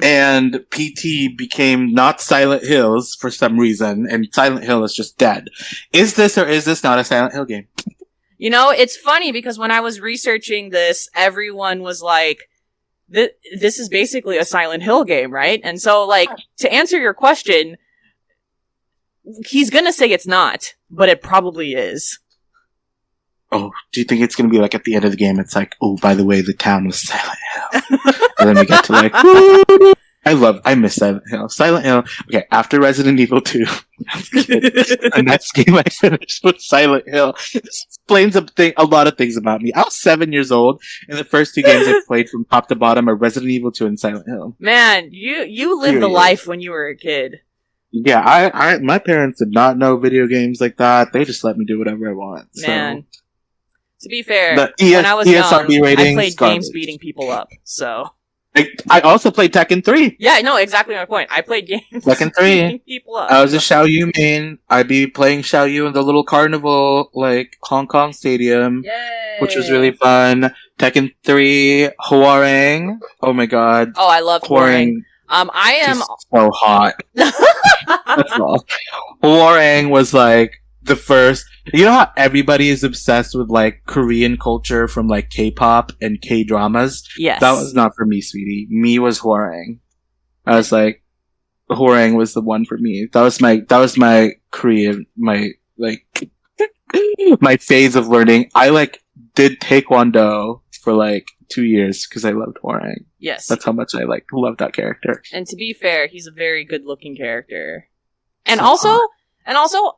and PT became not Silent Hills for some reason, and Silent Hill is just dead. Is this or is this not a Silent Hill game? You know, it's funny because when I was researching this, everyone was like, this is basically a Silent Hill game, right? And so, like, to answer your question, he's gonna say it's not, but it probably is. Oh, do you think it's gonna be like at the end of the game, it's like, oh, by the way, the town was Silent Hill. And then we get to like, I miss Silent Hill. Silent Hill, okay, after Resident Evil 2, the next game I finished was Silent Hill. This explains a lot of things about me. I was 7 years old, and the first two games I played from top to bottom are Resident Evil 2 and Silent Hill. Man, you lived the life when you were a kid. Yeah, my parents did not know video games like that. They just let me do whatever I want. Man. So. To be fair, when I was young, I played games beating people up, so... I also played Tekken 3. Yeah, no, exactly my point. I played games Tekken 3. beating people up. I was a Xiao Yu main. I'd be playing Xiao Yu in the little carnival, like, Hong Kong Stadium. Yay! Which was really fun. Tekken 3, Hwoarang. Oh my god. Oh, I love Hwoarang. I am... so hot. That's all. Hwoarang was, like, the first... You know how everybody is obsessed with, like, Korean culture from, like, K-pop and K-dramas? Yes. That was not for me, sweetie. Me was Hwoarang. I was like, Hwoarang was the one for me. That was my Korean, my phase of learning. I, like, did Taekwondo for, like, 2 years because I loved Hwoarang. Yes. That's how much I, like, love that character. And to be fair, he's a very good-looking character. And also,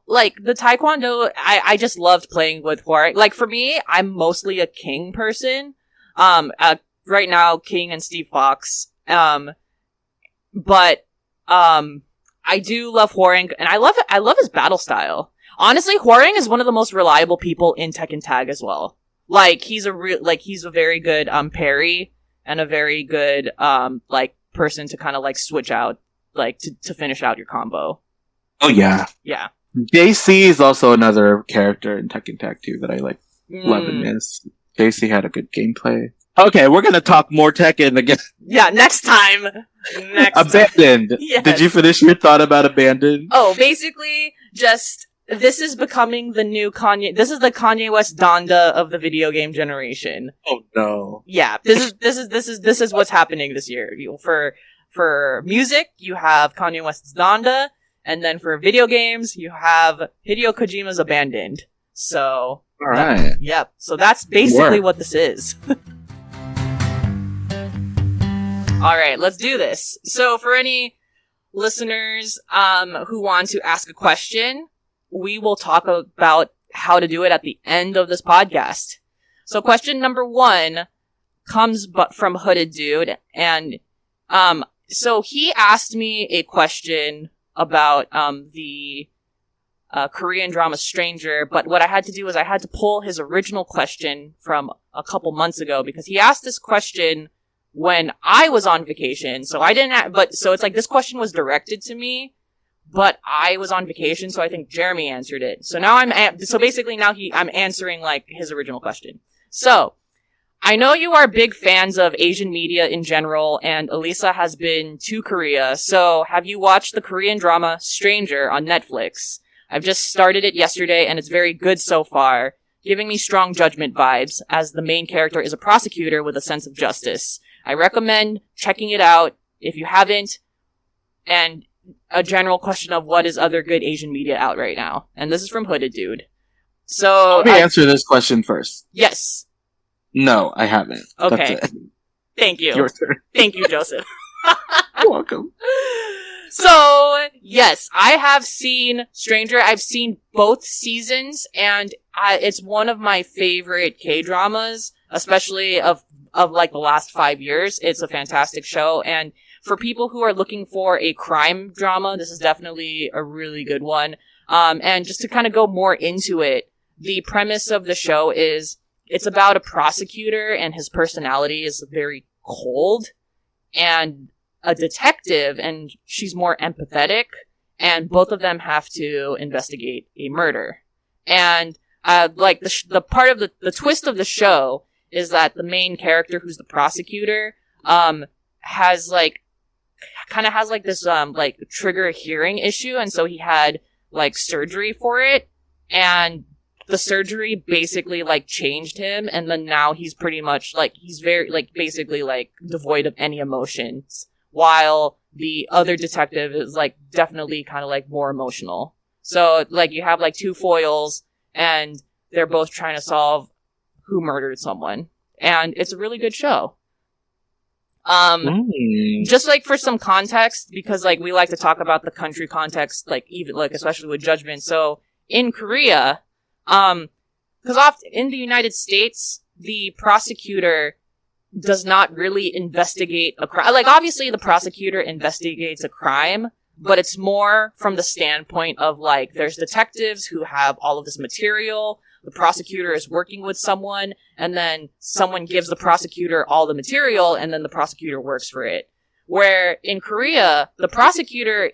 like, the Taekwondo, I just loved playing with Hwoarang. Like, for me, I'm mostly a King person. Right now, King and Steve Fox. But I do love Hwoarang, and I love his battle style. Honestly, Hwoarang is one of the most reliable people in Tekken Tag as well. Like, he's a very good, parry, and a very good, person to kind of, switch out, to finish out your combo. Oh, yeah. Yeah. JC is also another character in Tekken Tag 2 that I, love and miss. JC had a good gameplay. Okay, we're gonna talk more Tekken again. Yeah, next time! Abandoned! Yes. Did you finish your thought about Abandoned? Oh, basically, this is becoming the new Kanye. This is the Kanye West Donda of the video game generation. Oh no! Yeah, this is what's happening this year. For music, you have Kanye West's Donda, and then for video games, you have Hideo Kojima's Abandoned. So, all right. Yep. So that's basically what this is. All right, let's do this. So, for any listeners who want to ask a question, we will talk about how to do it at the end of this podcast. So question number 1 comes from Hooded Dude, and so he asked me a question about the Korean drama Stranger, but what I had to do was I had to pull his original question from a couple months ago, because he asked this question when I was on vacation, so I didn't so it's like this question was directed to me, but I was on vacation, so I think Jeremy answered it. So now I'm answering his original question. So, I know you are big fans of Asian media in general, and Alyssa has been to Korea, so have you watched the Korean drama Stranger on Netflix? I've just started it yesterday, and it's very good so far, giving me strong judgment vibes, as the main character is a prosecutor with a sense of justice. I recommend checking it out if you haven't, and a general question of what is other good Asian media out right now. And this is from Hooded Dude. So let me answer this question first. Yes. No, I haven't. Okay. Thank you. Your turn. Thank you, Joseph. You're welcome. So, yes, I have seen Stranger. I've seen both seasons, and it's one of my favorite K-dramas, especially of the last 5 years. It's a fantastic show, and for people who are looking for a crime drama, this is definitely a really good one. And just to kind of go more into it, the premise of the show is it's about a prosecutor, and his personality is very cold, and a detective, and she's more empathetic, and both of them have to investigate a murder. And the part of the twist of the show is that the main character, who's the prosecutor, has this trigger hearing issue, and so he had surgery for it, and the surgery basically changed him, and then now he's pretty much he's very basically devoid of any emotions, while the other detective is definitely kind of more emotional. So you have two foils, and they're both trying to solve who murdered someone, and it's a really good show. Just for some context, because we like to talk about the country context, even especially with Judgment. So in Korea, because often in the United States, the prosecutor does not really investigate a crime. Obviously the prosecutor investigates a crime, but it's more from the standpoint of there's detectives who have all of this material. The prosecutor is working with someone, and then someone gives the prosecutor all the material, and then the prosecutor works for it. Where in Korea, the prosecutor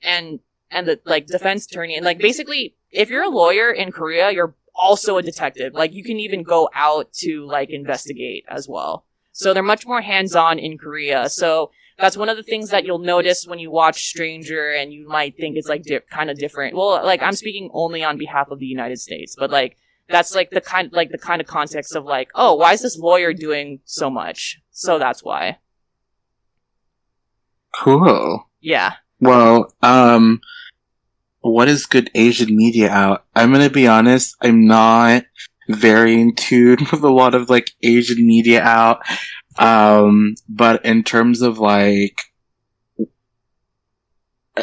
and the defense attorney, and basically, if you're a lawyer in Korea, you're also a detective. You can even go out to investigate as well. So they're much more hands-on in Korea. So that's one of the things that you'll notice when you watch Stranger, and you might think it's kind of different. Well, I'm speaking only on behalf of the United States, but that's the kind of context of oh, why is this lawyer doing so much? So that's why. Cool. Yeah. Well, what is good Asian media out? I'm gonna be honest, I'm not very in tune with a lot of Asian media out. But in terms of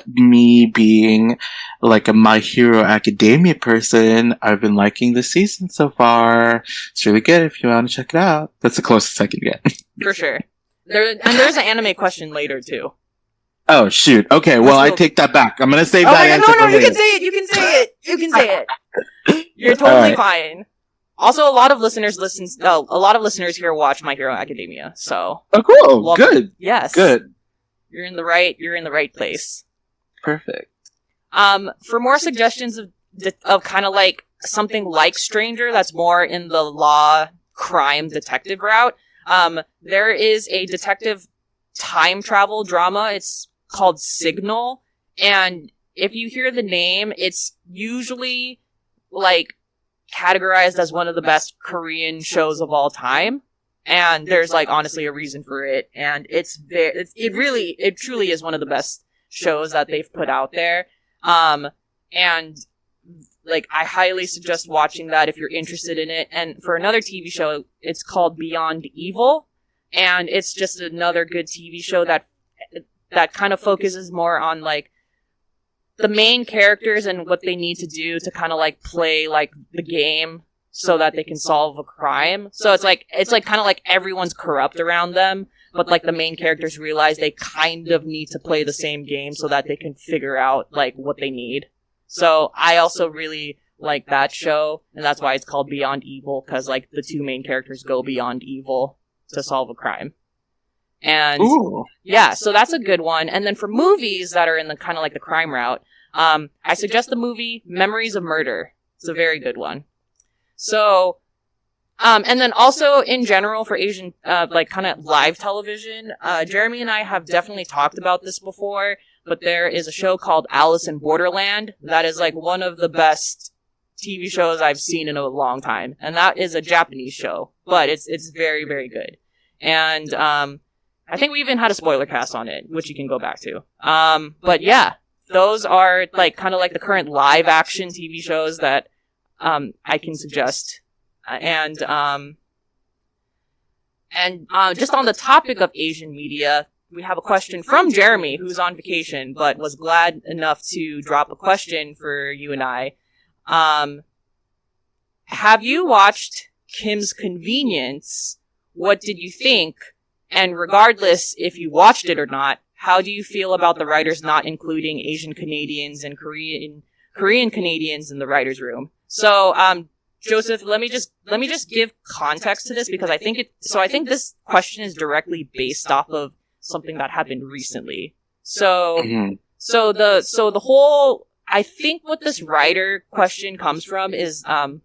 me being like a My Hero Academia person, I've been liking the season so far. It's really good if you want to check it out. That's the closest I can get. For sure. There's an anime question later, too. Oh, shoot. Okay, well, I take that back. I'm gonna save that answer for later. later. You can say it. You're totally fine. Also, a lot of listeners here watch My Hero Academia, so. Oh, cool. Welcome. Good. Yes. Good. You're in the right place. Perfect. For more suggestions of kind of like something like Stranger that's more in the law crime detective route, there is a detective time travel drama. It's called Signal, and if you hear the name, it's usually like categorized as one of the best Korean shows of all time. And there's like honestly a reason for it, and it truly is one of the best shows that they've put out there. And like I highly suggest watching that if you're interested in it. And for another TV show, it's called Beyond Evil, and it's just another good TV show that kind of focuses more on like the main characters and what they need to do to kind of like play like the game so that they can solve a crime. So it's like kind of like everyone's corrupt around them, but like the main characters realize they kind of need to play the same game so that they can figure out like what they need. So I also really like that show, and that's why it's called Beyond Evil, because like the two main characters go beyond evil to solve a crime. And yeah, so that's a good one. And then for movies that are in the kind of like the crime route, I suggest the movie Memories of Murder. It's a very good one. So, and then also in general for Asian, like kind of live television, Jeremy and I have definitely talked about this before, but there is a show called Alice in Borderland that is like one of the best TV shows I've seen in a long time. And that is a Japanese show, but it's very, very good. And, I think we even had a spoiler cast on it, which you can go back to. But yeah, those are like kind of like the current live action TV shows that I can suggest. And just on the topic of Asian media, we have a question from Jeremy, who's on vacation, but was glad enough to drop a question for you and I. Have you watched Kim's Convenience? What did you think? And regardless if you watched it or not, how do you feel about the writers not including Asian Canadians and Korean Canadians in the writers' room? So, Joseph, let me just give context to this, because I think this question is directly based off of something that happened recently. So, so the whole, I think what this writer question comes from is, her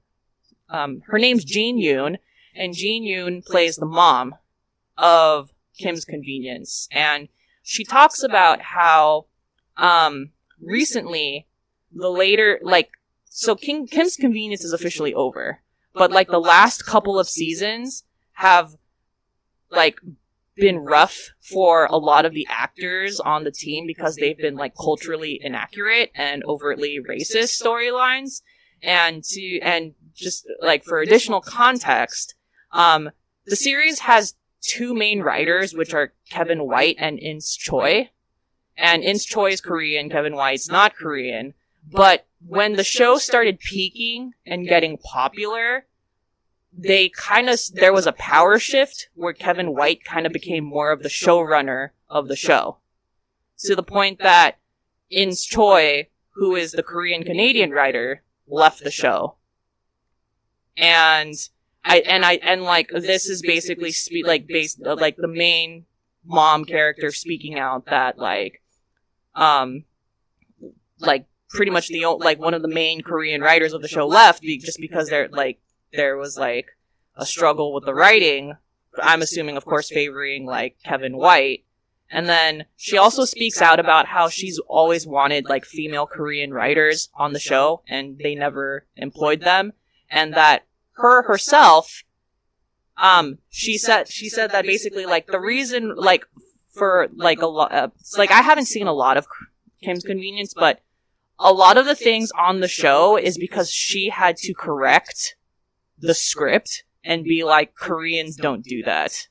name's Jean Yoon, and Jean Yoon plays the mom of Kim's Convenience, and she talks about how, recently, so Kim's Convenience is officially over, but like the last couple of seasons have like been rough for a lot of the actors on the team because they've been like culturally inaccurate and overtly racist storylines. And just like for additional context, the series has two main writers, which are Kevin White and Ince Choi. And Ince Choi is Korean, Kevin White's not Korean. But when the show started peaking and getting popular, there was a power shift where Kevin White kind of became more of the showrunner of the show. To the point that Ince Choi, who is the Korean Canadian writer, left the show. And this is basically the main mom character speaking out that pretty much one of the main Korean writers of the show left just because there was like a struggle with the writing. I'm assuming, of course, favoring like Kevin White. And then she also speaks out about how she's always wanted like female Korean writers on the show and they never employed them, and that herself, she said that basically like the reason like for like a lot, like I haven't seen a lot of Kim's Convenience, but a lot of the things on the show is because she had to correct the script and be like, Koreans don't do that.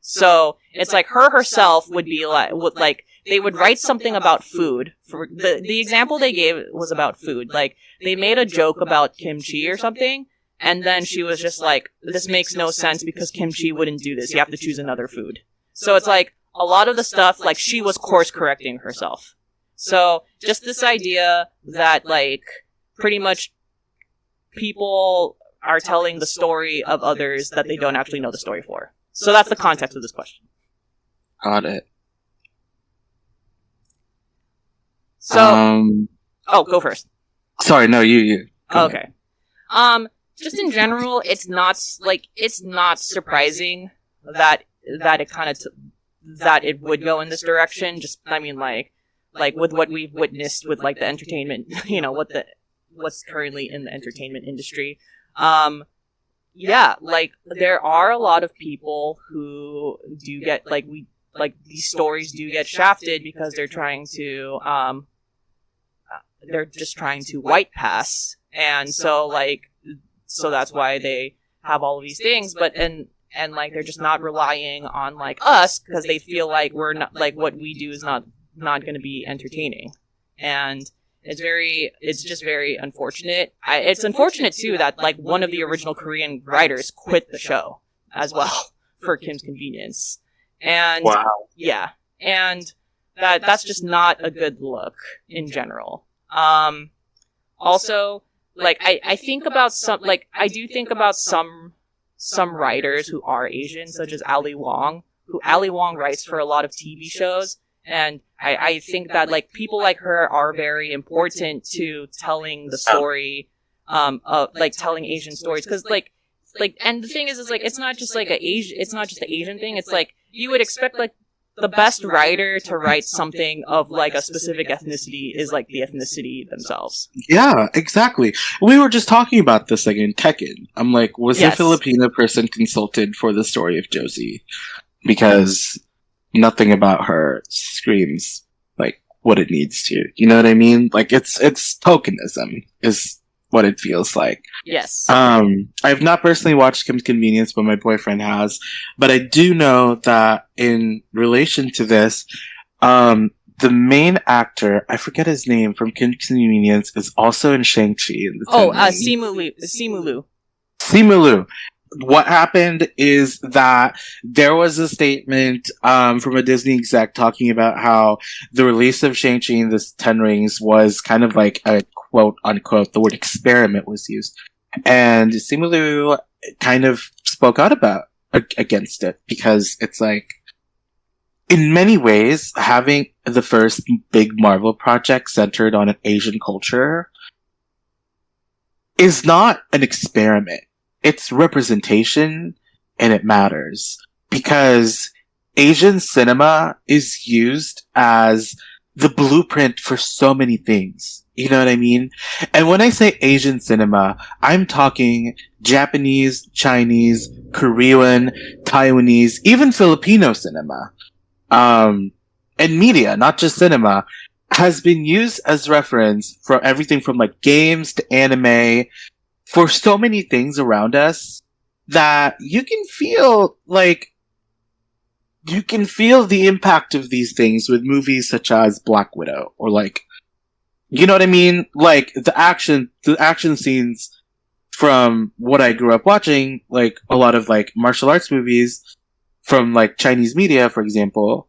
So it's like herself would be like, they would write something about food. For the example they gave was about food. Like, they made a joke about kimchi or something, and then she was just like, this makes no sense because kimchi wouldn't do this. You have to choose another food. So it's like, a lot of the stuff, like, she was course correcting herself. So, just this idea that, like, pretty much people are telling the story of others that they don't actually know the story for. So that's the context of this question. Got it. So, go first. Sorry, no, you. Okay. Just in general, it's not surprising that it kind of, that it would go in this direction. Just, I mean, like with what we've witnessed with, like, the entertainment, you know, what's currently in the entertainment industry. Yeah, like, there are a lot of people who do get, these stories do get shafted because they're trying to, they're just trying to white pass. And so, like, so that's why they have all of these things, but, and like, they're just not relying on, like, us, because they feel like we're not, like, what we do is not going to be entertaining. And it's just very unfortunate. It's unfortunate too that, like, one of the original Korean writers quit the show as well for Kim's convenience. And wow. Yeah. And that's just not a good look in general. Also, like, I think about I do think about some writers who are Asian, such as Ali Wong, Ali Wong writes for a lot of TV shows. And I think that, like, people like her are very important to telling the story, of, like, telling Asian stories. Cause, and the thing is, like, it's not just, like, it's not just the Asian thing. It's, like, you would expect, like, the best writer to write something of, like, a specific ethnicity is, like, the ethnicity themselves. Yeah, exactly. We were just talking about this, like, in Tekken. I'm like, was a Filipino person consulted for the story of Josie? Because nothing about her screams like what it needs to. You know what I mean? Like, it's tokenism is what it feels like. Yes. I've not personally watched Kim's Convenience, but my boyfriend has. But I do know that in relation to this, the main actor, I forget his name, from Kim's Convenience, is also in Shang-Chi. Simu Liu. Simu Liu. What happened is that there was a statement from a Disney exec talking about how the release of Shang-Chi and the Ten Rings was kind of like a quote-unquote, the word experiment was used. And Simu Liu kind of spoke out against it, because it's like, in many ways, having the first big Marvel project centered on an Asian culture is not an experiment. It's representation, and it matters, because Asian cinema is used as the blueprint for so many things. You know what I mean? And when I say Asian cinema, I'm talking Japanese, Chinese, Korean, Taiwanese, even Filipino cinema. And media, not just cinema, has been used as reference for everything from, like, games to anime, for so many things around us that you can feel the impact of these things with movies such as Black Widow, or, like, you know what I mean? Like, the action scenes from what I grew up watching, like, a lot of, like, martial arts movies from, like, Chinese media, for example,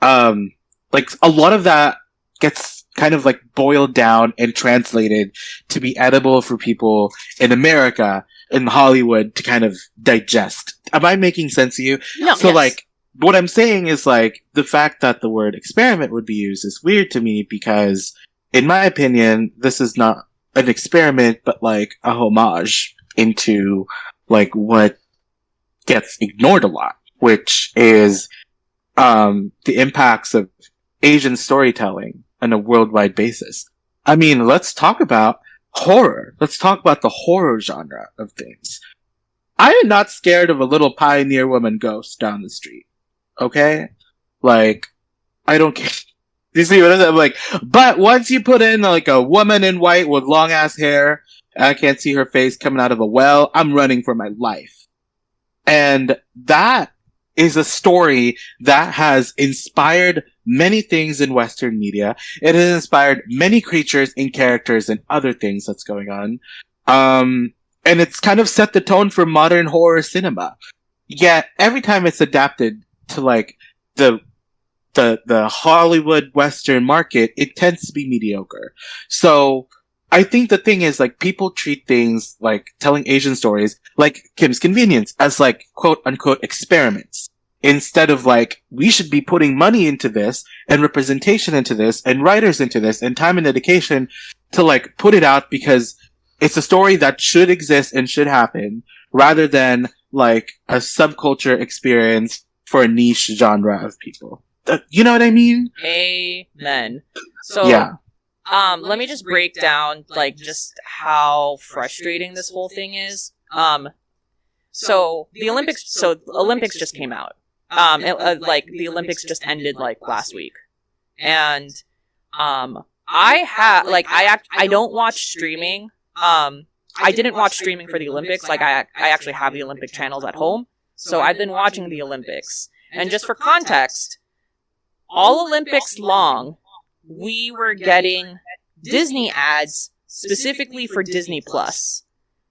like, a lot of that gets kind of, like, boiled down and translated to be edible for people in America, in Hollywood, to kind of digest. Am I making sense to you? No. So, yes. Like, what I'm saying is, like, the fact that the word experiment would be used is weird to me, because, in my opinion, this is not an experiment, but, like, a homage into, like, what gets ignored a lot, which is, the impacts of Asian storytelling on a worldwide basis. I mean, let's talk about horror. Let's talk about the horror genre of things. I am not scared of a little pioneer woman ghost down the street. Okay? Like, I don't care. You see what I'm saying? Like, but once you put in, like, a woman in white with long ass hair, and I can't see her face coming out of a well, I'm running for my life. And that is a story that has inspired many things in Western media. It has inspired many creatures and characters and other things that's going on. And it's kind of set the tone for modern horror cinema. Yet every time it's adapted to like the Hollywood Western market, it tends to be mediocre. So I think the thing is, like, people treat things like telling Asian stories, like Kim's Convenience, as like quote unquote experiments. Instead of like, we should be putting money into this and representation into this and writers into this and time and dedication to like put it out because it's a story that should exist and should happen rather than like a subculture experience for a niche genre of people. You know what I mean? Amen. So, yeah. Let me just break down, like, just how frustrating this whole thing is. So the Olympics just came out. The Olympics just ended, like, last week. And, I don't watch streaming. I didn't watch streaming for the Olympics. Like, I actually have the Olympic channels at home. So I've been watching the Olympics. And just for context, all Olympics long, we were getting Disney ads specifically for Disney Plus.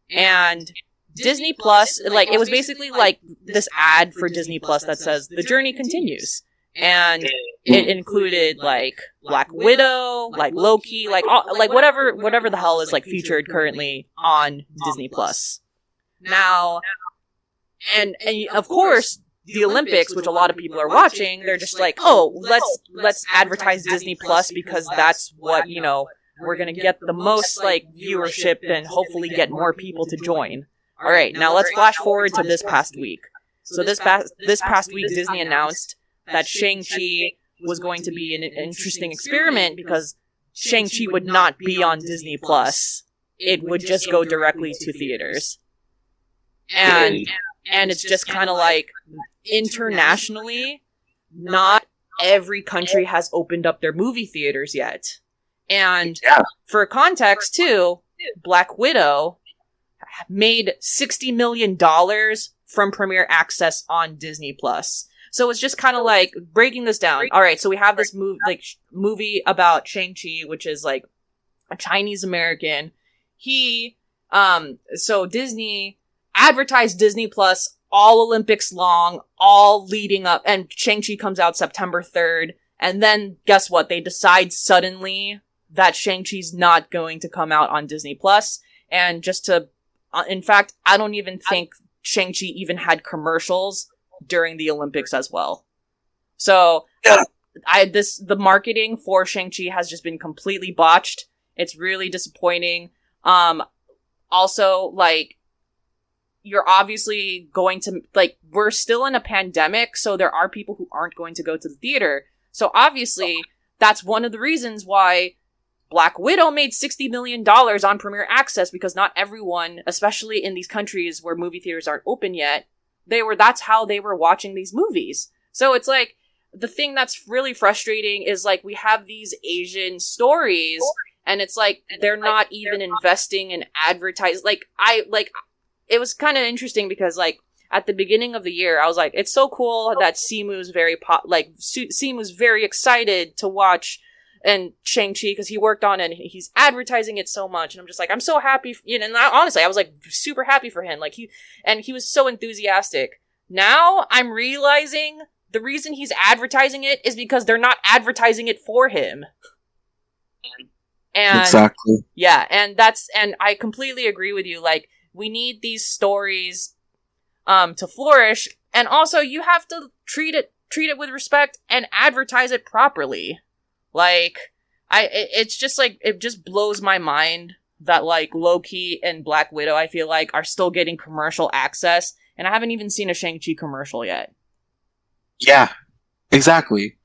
And Disney Plus, like, it was basically like this ad for Disney Plus that says, "The journey continues." And it included, like, Black Widow, like, Loki, like, whatever the hell is, like, featured currently on Disney Plus. Now, and of course, the Olympics, which a lot of people are watching, they're just like, oh, let's advertise Disney Plus because that's what, you know, we're gonna get the most, like, viewership and hopefully get more people to join. Alright, now let's flash forward to this past week. So this past week, Disney announced that Shang-Chi was going to be an interesting experiment because Shang-Chi would not be on Disney Plus. It would just go directly to theaters. And it's just kind of like, internationally, not every country has opened up their movie theaters yet. And for context, too, Black Widow made $60 million from Premiere Access on Disney Plus. So it's just kind of like breaking this down. All right, so we have this movie about Shang-Chi, which is like a Chinese American. So Disney advertised Disney Plus all Olympics long, all leading up, and Shang-Chi comes out September 3rd, and then guess what? They decide suddenly that Shang-Chi's not going to come out on Disney Plus, and in fact, I don't even think Shang-Chi even had commercials during the Olympics as well. So, the marketing for Shang-Chi has just been completely botched. It's really disappointing. Also, like, you're obviously going to, like, we're still in a pandemic, so there are people who aren't going to go to the theater. So obviously, that's one of the reasons why Black Widow made $60 million on Premiere Access, because not everyone, especially in these countries where movie theaters aren't open yet, that's how they were watching these movies. So it's like, the thing that's really frustrating is, like, we have these Asian stories, and it's like, they're not even investing in advertise. It was kind of interesting because, like, at the beginning of the year, I was like, it's so cool that Simu's Simu's very excited to watch and Shang-Chi because he worked on it and he's advertising it so much. And I'm just like, I'm so happy. And honestly, I was like super happy for him. Like, he was so enthusiastic. Now I'm realizing the reason he's advertising it is because they're not advertising it for him. And exactly. Yeah. And I completely agree with you. Like, we need these stories, to flourish. And also you have to treat it with respect and advertise it properly. Like, it's just like, it just blows my mind that, like, Loki and Black Widow, I feel like, are still getting commercial access, and I haven't even seen a Shang-Chi commercial yet. Yeah, exactly.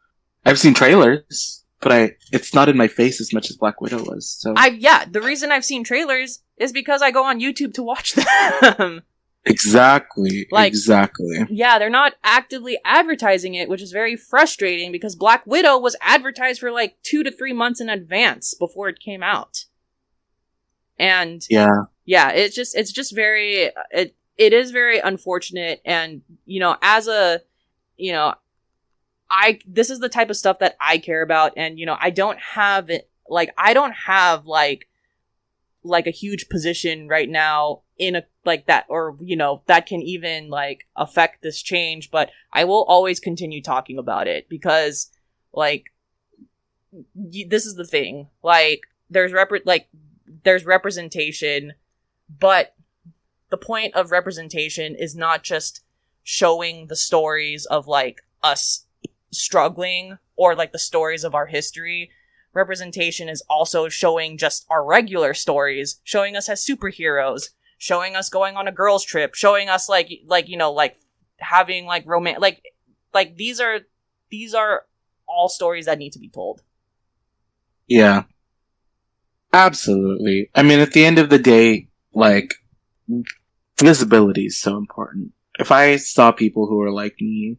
I've seen trailers, but it's not in my face as much as Black Widow was, so. The reason I've seen trailers is because I go on YouTube to watch them. Exactly. Exactly. Yeah, they're not actively advertising it, which is very frustrating because Black Widow was advertised for like 2 to 3 months in advance before it came out. And it's just very, it is very unfortunate. And, you know, as a you know, this is the type of stuff that I care about, and, you know, I don't have like a huge position right now in a like that, or, you know, that can even like affect this change, but I will always continue talking about it because like this is the thing, like there's representation, but the point of representation is not just showing the stories of like us struggling or like the stories of our history. Representation is also showing just our regular stories, showing us as superheroes, showing us going on a girls' trip, showing us like you know, like having like romance, like these are all stories that need to be told. Yeah, absolutely. I mean, at the end of the day, like, visibility is so important. If I saw people who were like me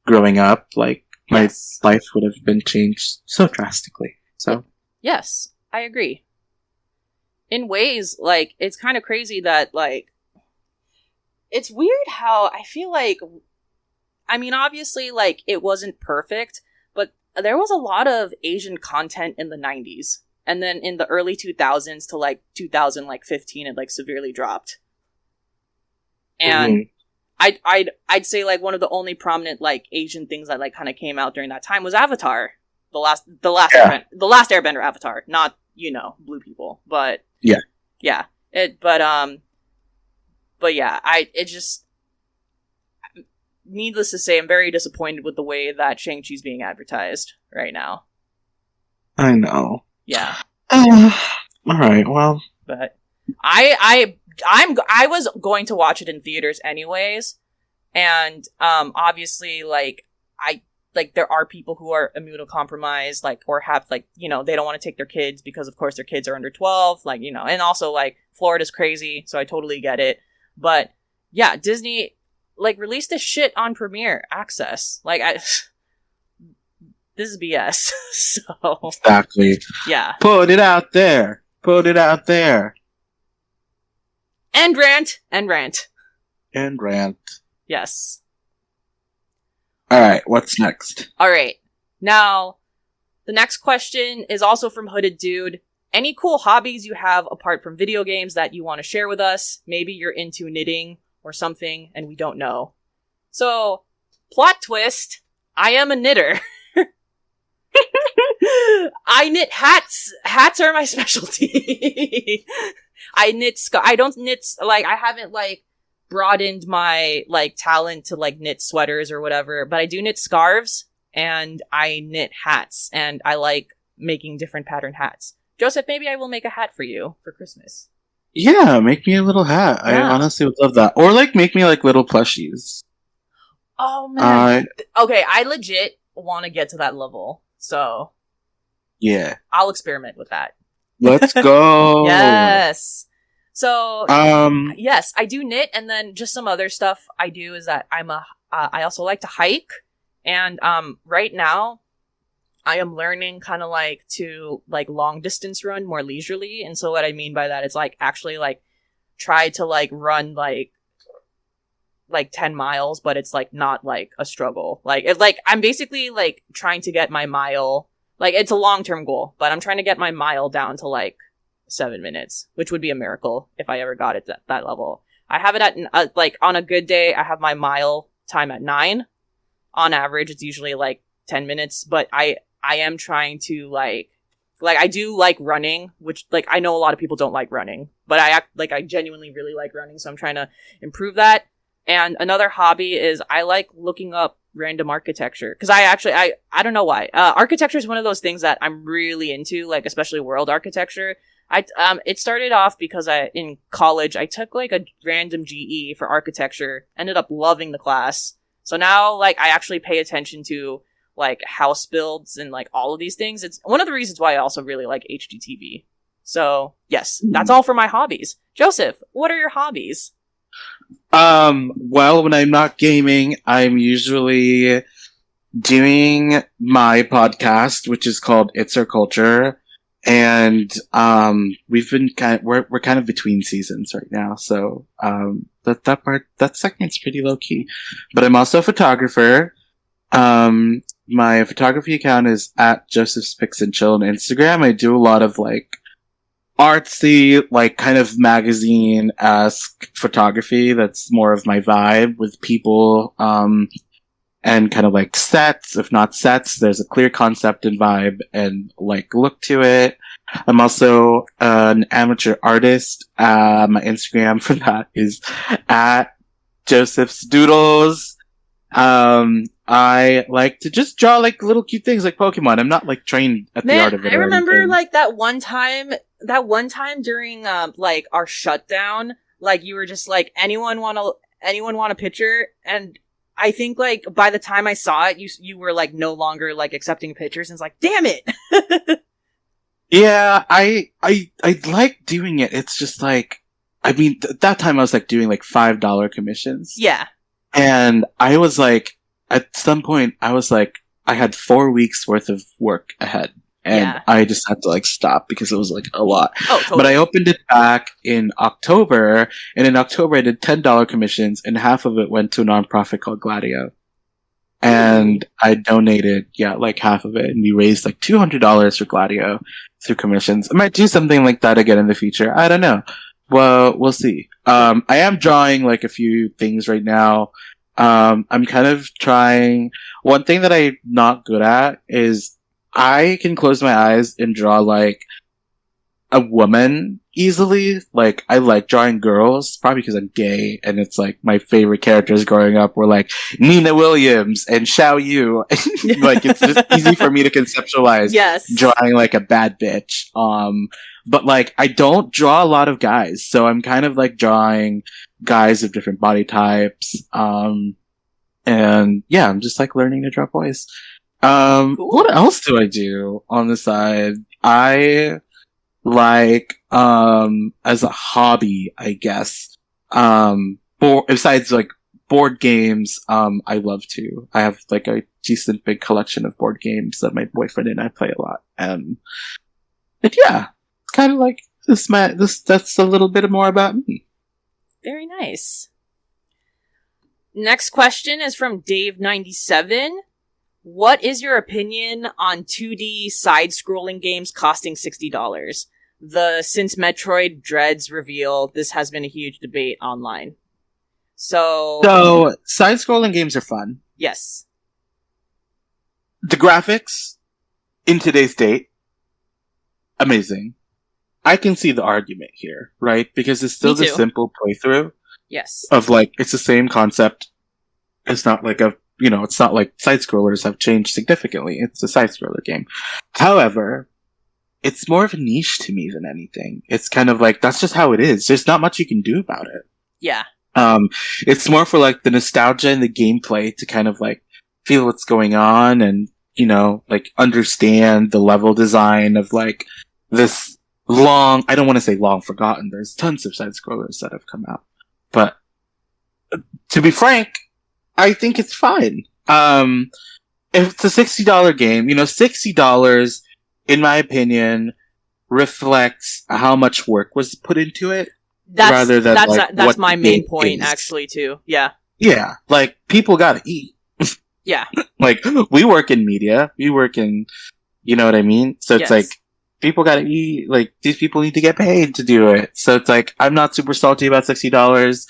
growing up, like, my life would have been changed so drastically. So yes, I agree. In ways, like, it's kind of crazy that, like, it's weird how I feel like, I mean, obviously, like, it wasn't perfect, but there was a lot of Asian content in the 90s. And then in the early 2000s to, like, 2015, it, like, severely dropped. And I'd say, like, one of the only prominent, like, Asian things that, like, kind of came out during that time was Avatar. The last Airbender Avatar, not, you know, blue people, but yeah, but yeah, needless to say, I'm very disappointed with the way that Shang-Chi's being advertised right now. I know. Yeah. All right. Well, but I was going to watch it in theaters anyways, and obviously, like, there are people who are immunocompromised, like, or have, like, you know, they don't want to take their kids because, of course, their kids are under 12, like, you know, and also, like, Florida's crazy, so I totally get it. But, yeah, Disney, like, released this shit on Premiere Access. Like, this is BS. So. Exactly. Yeah. Put it out there. Put it out there. And rant. And rant. And rant. Yes. Alright, what's next? Alright. Now, the next question is also from Hooded Dude. Any cool hobbies you have apart from video games that you want to share with us? Maybe you're into knitting or something and we don't know. So, plot twist, I am a knitter. I knit hats. Hats are my specialty. I don't knit, like, I haven't, like, broadened my, like, talent to, like, knit sweaters or whatever, but I do knit scarves, and I knit hats, and I like making different pattern hats. Joseph, maybe I will make a hat for you for Christmas. Yeah, make me a little hat. Yeah. I honestly would love that. Or, like, make me, like, little plushies. Oh, man. Okay, I legit want to get to that level, so... Yeah. I'll experiment with that. Let's go! Yes! So, yes, I do knit, and then just some other stuff I do is that I also like to hike, and, right now, I am learning kind of like to, like, long distance run more leisurely, and so what I mean by that is, like, actually, like, try to, like, run, like 10 miles, but it's, like, not, like, a struggle. Like, it's, like, I'm basically, like, trying to get my mile, like, it's a long-term goal, but I'm trying to get my mile down to, like, 7 minutes, which would be a miracle if I ever got it at that level. I have it at, like, on a good day, I have my mile time at 9. On average, it's usually, like, 10 minutes, but I am trying to, like, I do like running, which, like, I know a lot of people don't like running, but I genuinely really like running, so I'm trying to improve that. And another hobby is I like looking up random architecture, because I don't know why. Architecture is one of those things that I'm really into, like, especially world architecture. It started off because in college, I took, like, a random GE for architecture, ended up loving the class. So now, like, I actually pay attention to, like, house builds and, like, all of these things. It's one of the reasons why I also really like HGTV. So, yes, that's all for my hobbies. Joseph, what are your hobbies? Well, when I'm not gaming, I'm usually doing my podcast, which is called It's Our Culture. And, we've been we're kind of between seasons right now. So, that segment's pretty low key. But I'm also a photographer. My photography account is at Joseph's Picks and Chill on Instagram. I do a lot of like artsy, like kind of magazine-esque photography. That's more of my vibe with people, and kind of like sets, if not sets. There's a clear concept and vibe and like look to it. I'm also an amateur artist. My Instagram for that is at Joseph's Doodles. I like to just draw like little cute things like Pokemon. I'm not like trained at the art of it. I remember like that one time during like our shutdown, like you were just like, anyone want a picture? And I think like by the time I saw it, you were like no longer like accepting pictures, and it's like, damn it. Yeah, I like doing it. It's just like, I mean, that time I was like doing like $5 commissions. Yeah. And I was like, at some point, I was like, I had 4 weeks worth of work ahead. And I just had to like stop because it was like a lot. Oh, totally. But I opened it back in October, and in October I did $10 commissions, and half of it went to a nonprofit called Gladio. And I donated, like half of it, and we raised like $200 for Gladio through commissions. I might do something like that again in the future. I don't know. Well, we'll see. I am drawing like a few things right now. I'm kind of trying. One thing that I'm not good at is I can close my eyes and draw like a woman easily. Like, I like drawing girls, probably because I'm gay, and it's like my favorite characters growing up were like Nina Williams and Xiao Yu. Like, it's just easy for me to conceptualize drawing like a bad bitch. But like, I don't draw a lot of guys, so I'm kind of like drawing guys of different body types. And yeah, I'm just like learning to draw boys. Cool. What else do I do on the side? I like, as a hobby, I guess, besides like board games, I love to. I have like a decent big collection of board games that my boyfriend and I play a lot. And yeah, it's kind of like that's a little bit more about me. Very nice. Next question is from Dave97. What is your opinion on 2D side-scrolling games costing $60? Since Metroid Dread's reveal, this has been a huge debate online. So side-scrolling games are fun. Yes. The graphics, in today's date, amazing. I can see the argument here, right? Because it's still the simple playthrough. Yes. Of like, it's the same concept. It's not like it's not like side-scrollers have changed significantly. It's a side-scroller game. However, it's more of a niche to me than anything. It's kind of like, that's just how it is. There's not much you can do about it. Yeah. It's more for like the nostalgia and the gameplay to kind of like feel what's going on and, like understand the level design of like this I don't want to say long forgotten. There's tons of side-scrollers that have come out. But to be frank, I think it's fine. If it's a $60 game, $60, in my opinion, reflects how much work was put into it. That's my main point, actually, too. Yeah. Yeah, like, people gotta eat. Yeah. Like, we work in media. We work in, you know what I mean? So it's like, people gotta eat. Like, these people need to get paid to do it. So it's like, I'm not super salty about $60.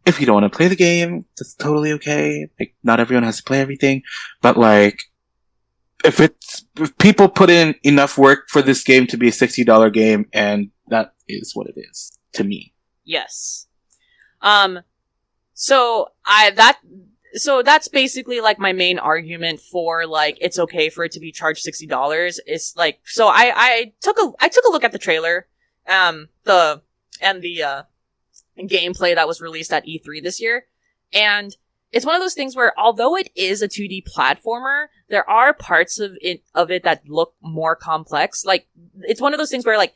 If you don't want to play the game, that's totally okay. Like, not everyone has to play everything. But like, if people put in enough work for this game to be a $60 game, and that is what it is to me. Yes. So that's basically like my main argument for like it's okay for it to be charged $60. It's like, so I took a look at the trailer, the gameplay that was released at E3 this year, and it's one of those things where, although it is a 2D platformer, there are parts of it that look more complex. Like, it's one of those things where like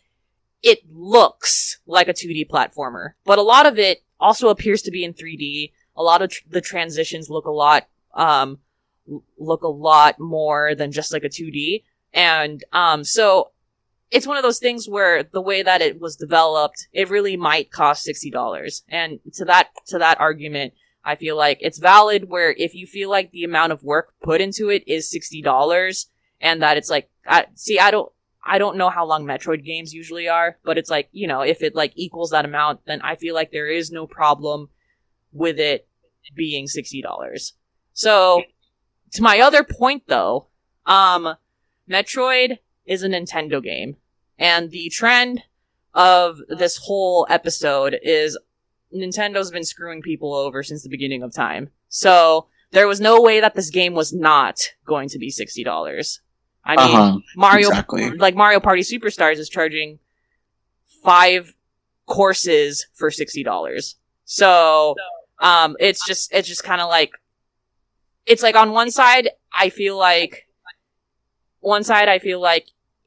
it looks like a 2D platformer, but a lot of it also appears to be in 3D. A lot of the transitions look a lot more than just like a 2D, and so it's one of those things where the way that it was developed, it really might cost $60. And to that argument, I feel like it's valid where if you feel like the amount of work put into it is $60 and that it's like, I don't know how long Metroid games usually are, but it's like, you know, if it like equals that amount, then I feel like there is no problem with it being $60. So to my other point though, Metroid is a Nintendo game, and the trend of this whole episode is Nintendo's been screwing people over since the beginning of time. So there was no way that this game was not going to be $60. I mean, Mario Party Superstars is charging 5 courses for $60. So, it's just kind of like, it's like on one side, I feel like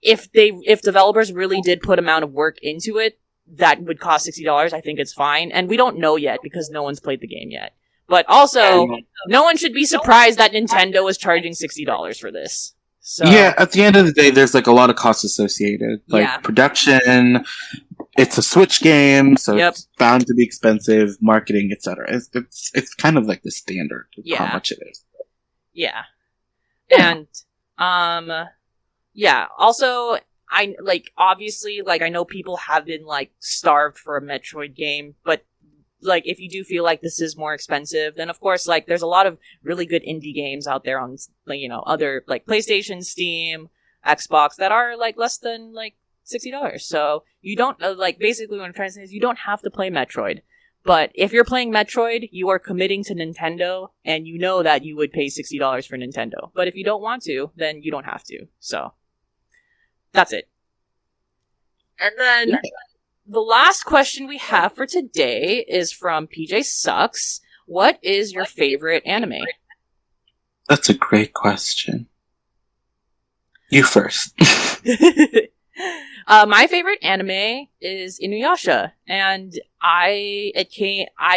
if developers really did put amount of work into it, that would cost $60, I think it's fine. And we don't know yet because no one's played the game yet. But also, no one should be surprised that Nintendo is charging $60 for this. So, yeah, at the end of the day, there's like a lot of costs associated, like production. It's a Switch game, so it's bound to be expensive, marketing, etc. It's kind of like the standard of how much it is. Yeah, and also, I like obviously like I know people have been like starved for a Metroid game, but like if you do feel like this is more expensive, then of course like there's a lot of really good indie games out there on like, you know, other like PlayStation, Steam, Xbox that are like less than like $60. So you don't like basically what I'm trying to say is you don't have to play Metroid. But if you're playing Metroid, you are committing to Nintendo, and you know that you would pay $60 for Nintendo. But if you don't want to, then you don't have to. So that's it. And then the last question we have for today is from PJ Sucks. What is your favorite anime? That's a great question. You first. My favorite anime is Inuyasha, and I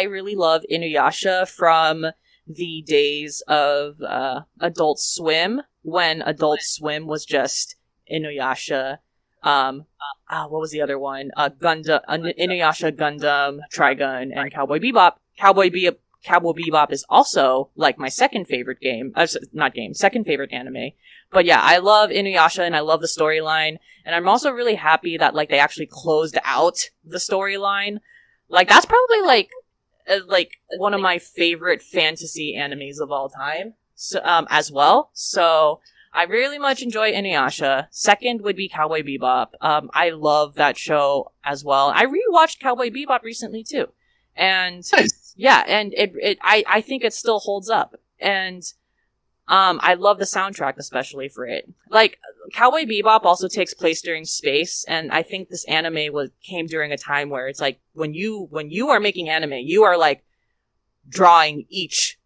really love Inuyasha from the days of Adult Swim, when Adult Swim was just Inuyasha. What was the other one? Inuyasha, Gundam, Trigun, and Cowboy Bebop. Cowboy Bebop is also like my second favorite second favorite anime. But yeah, I love Inuyasha and I love the storyline, and I'm also really happy that like they actually closed out the storyline. Like that's probably like one of my favorite fantasy animes of all time. So as well. So I really much enjoy Inuyasha. Second would be Cowboy Bebop. I love that show as well. I rewatched Cowboy Bebop recently too. And nice. Yeah, and I think it still holds up. And I love the soundtrack especially for it. Like Cowboy Bebop also takes place during space, and I think this anime came during a time where it's like when you are making anime, you are like drawing each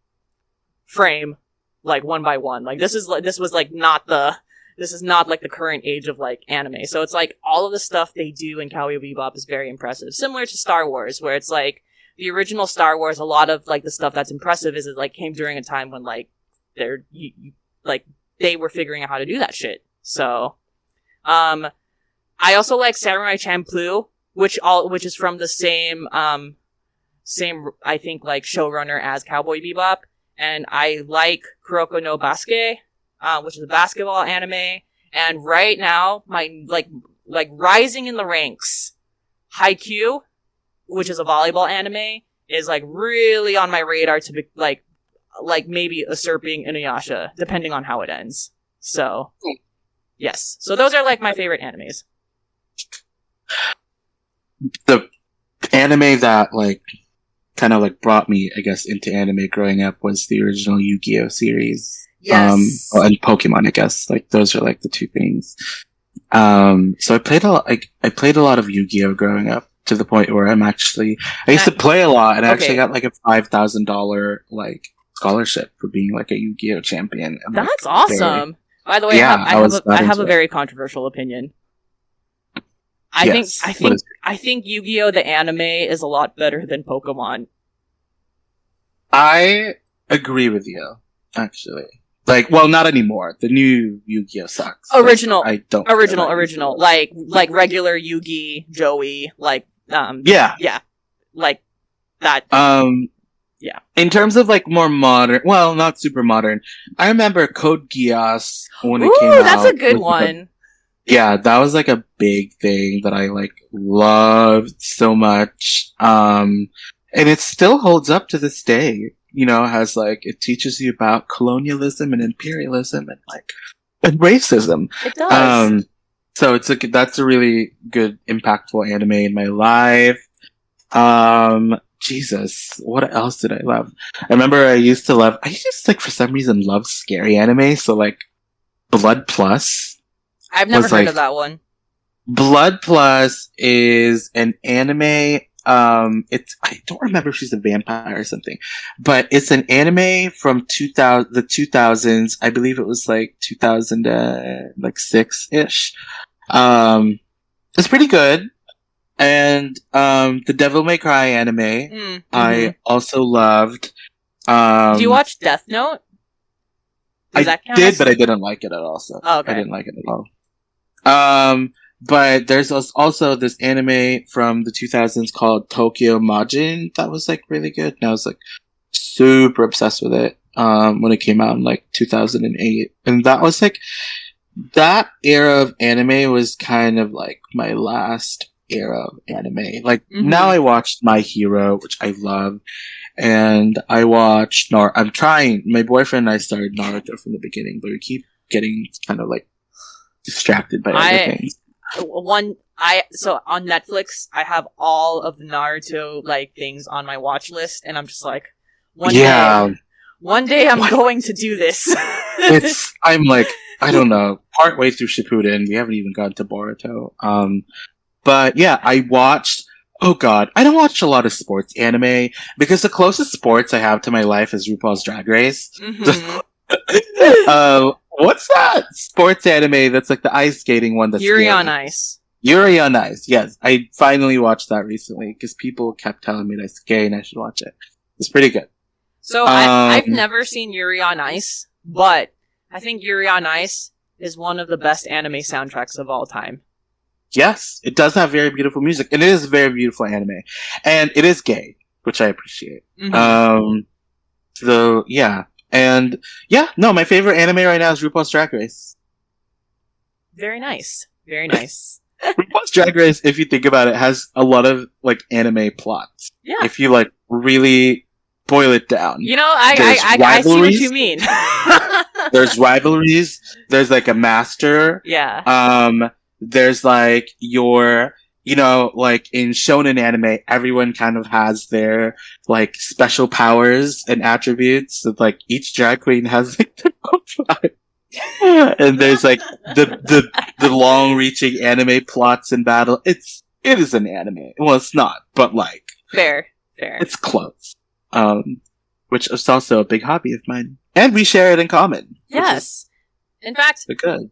frame like one by one. Like this is not like the current age of like anime. So it's like all of the stuff they do in Cowboy Bebop is very impressive. Similar to Star Wars, where it's like the original Star Wars, a lot of like the stuff that's impressive is it like came during a time when like they were figuring out how to do that shit. So I also like Samurai Champloo, which is from the same I think like showrunner as Cowboy Bebop. And I like Kuroko no Basket, which is a basketball anime. And right now, my like rising in the ranks, Haikyuu, which is a volleyball anime, is like really on my radar to be like maybe usurping Inuyasha, depending on how it ends. So, yes. So those are like my favorite animes. The anime that like kind of like brought me, I guess, into anime growing up was the original Yu-Gi-Oh series. Yes. And Pokemon, I guess. Like those are like the two things. So I played a lot of Yu-Gi-Oh growing up to the point where I used to play a lot, and I actually got like a $5,000 like scholarship for being like a Yu-Gi-Oh champion. And, that's awesome. By the way, I have a very controversial opinion. I think Yu-Gi-Oh! The anime is a lot better than Pokemon. I agree with you, actually. Like, well, not anymore. The new Yu-Gi-Oh! Sucks. Original. Like, I don't. Original. Like regular Yu-Gi, Joey, like, yeah. Like that. Yeah. In terms of like more modern, well, not super modern. I remember Code Geass when it came out. That's a good one. Yeah, that was like a big thing that I like loved so much. And it still holds up to this day. You know, has like, it teaches you about colonialism and imperialism and racism. It does. So that's a really good, impactful anime in my life. Jesus, what else did I love? I remember I used to like for some reason love scary anime. So like Blood Plus. I've never heard of that one. Blood Plus is an anime. I don't remember if she's a vampire or something, but it's an anime from the 2000s. I believe it was like 2006 ish. It's pretty good. And the Devil May Cry anime, mm-hmm. I also loved. Do you watch Death Note? I did, but I didn't like it at all. So okay. I didn't like it at all. But there's also this anime from the 2000s called Tokyo Majin that was like really good. And I was like super obsessed with it when it came out in like 2008. And that was like, that era of anime was kind of like my last era of anime. Like mm-hmm. Now I watched My Hero, which I love. And I watched my boyfriend and I started Naruto from the beginning, but we keep getting kind of like distracted by other things. So on Netflix, I have all of the Naruto like things on my watch list, and I'm just like, one day I'm going to do this. I'm like, I don't know, partway through Shippuden, we haven't even gotten to Boruto. But yeah, I watched. Oh god, I don't watch a lot of sports anime because the closest sports I have to my life is RuPaul's Drag Race. Mm-hmm. What's that sports anime that's like the ice skating one? That's Yuri on Ice. Yuri on Ice, yes. I finally watched that recently because people kept telling me that's gay and I should watch it. It's pretty good. So I've never seen Yuri on Ice, but I think Yuri on Ice is one of the best anime soundtracks of all time. Yes, it does have very beautiful music, and it is a very beautiful anime. And it is gay, which I appreciate. Mm-hmm. So, yeah. And, yeah, no, my favorite anime right now is RuPaul's Drag Race. Very nice. Very nice. RuPaul's Drag Race, if you think about it, has a lot of, like, anime plots. Yeah. If you, like, really boil it down. You know, I see what you mean. There's rivalries. There's, like, a master. Yeah. There's like like in shonen anime, everyone kind of has their like special powers and attributes. So, like each drag queen has like their own power. And there's like the long-reaching anime plots and battle. It is an anime. Well, it's not, but like fair. It's close. Which is also a big hobby of mine, and we share it in common. Yes. In fact,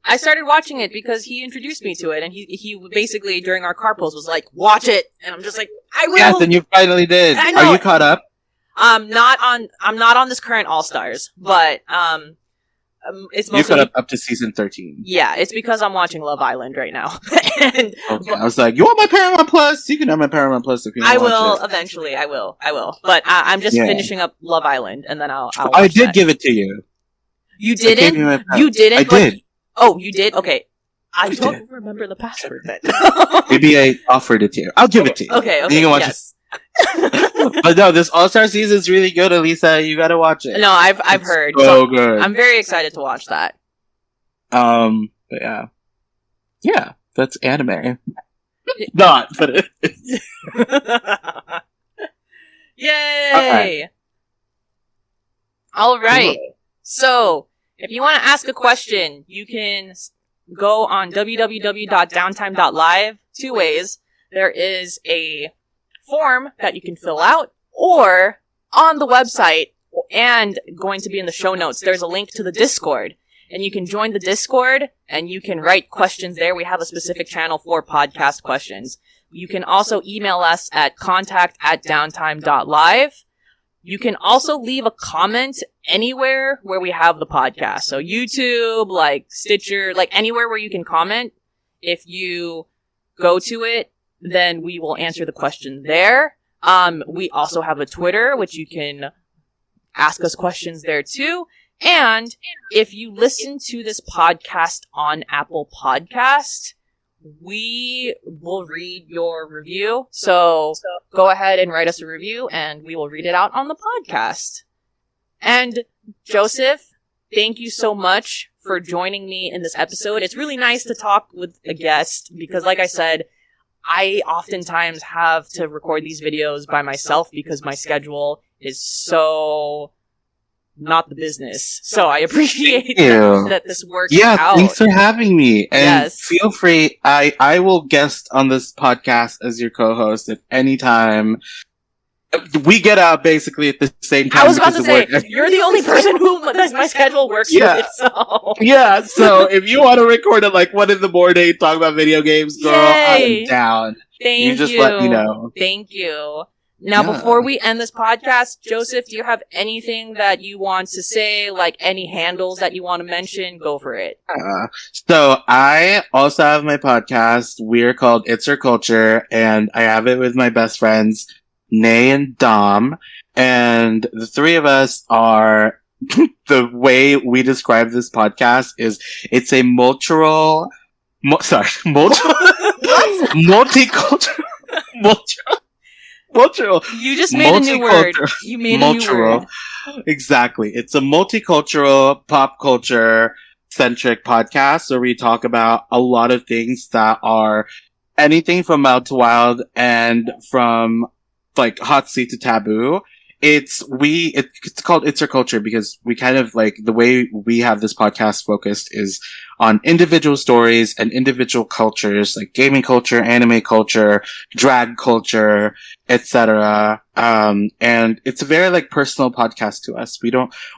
I started watching it because he introduced me to it, and he basically during our carpools was like, "Watch it," and I'm just like, "I will." Yes, and you finally did. Are you caught up? I'm not on this current All Stars, but it's mostly you caught up to season 13. Yeah, it's because I'm watching Love Island right now. Okay. I was like, "You want my Paramount Plus? You can have my Paramount Plus if you want." I will eventually. I will. But I'm just finishing up Love Island, and then I'll I did give it to you. You didn't? You didn't? I did. Oh, you did? Okay. I don't remember the password then. Maybe I offered it to you. I'll give it to you. Okay, you can watch it. But no, this All-Star season is really good, Alyssa. You gotta watch it. No, I've heard. So good. I'm very excited to watch that. But yeah. Yeah, that's anime. Not, but it is. Yay! All right. So, if you want to ask a question, you can go on www.downtime.live 2 ways. There is a form that you can fill out, or on the website, and going to be in the show notes, there's a link to the Discord. And you can join the Discord, and you can write questions there. We have a specific channel for podcast questions. You can also email us at contact@downtime.live. You can also leave a comment anywhere where we have the podcast. So YouTube, like Stitcher, like anywhere where you can comment. If you go to it, then we will answer the question there. We also have a Twitter, which you can ask us questions there too. And if you listen to this podcast on Apple Podcast, we will read your review. So go ahead and write us a review and we will read it out on the podcast. And Joseph, thank you so much for joining me in this episode. It's really nice to talk with a guest because, like I said, I oftentimes have to record these videos by myself because my schedule is so not the business. So I appreciate that this works out. Yeah, thanks for having me. And yes. Feel free, I will guest on this podcast as your co-host at any time. We get out basically at the same time. I was about to say, you're the only person who my schedule works with. So. Yeah, so if you want to record at like 1 a.m, talk about video games, girl, I'm down. Thank you. You just let me know. Thank you. Now, before we end this podcast, Joseph, do you have anything that you want to say, like any handles that you want to mention? Go for it. So I also have my podcast. We're called It's Our Culture, and I have it with my best friends, Nay and Dom. And the three of us are, the way we describe this podcast is it's a multicultural, You just made a new word. You made a new word. Exactly. It's a multicultural, pop culture centric podcast where we talk about a lot of things that are anything from mild to wild and from like hot seat to taboo. It's called It's Our Culture because we kind of like the way we have this podcast focused is on individual stories and individual cultures like gaming culture, anime culture, drag culture, etc. And it's a very like personal podcast to us.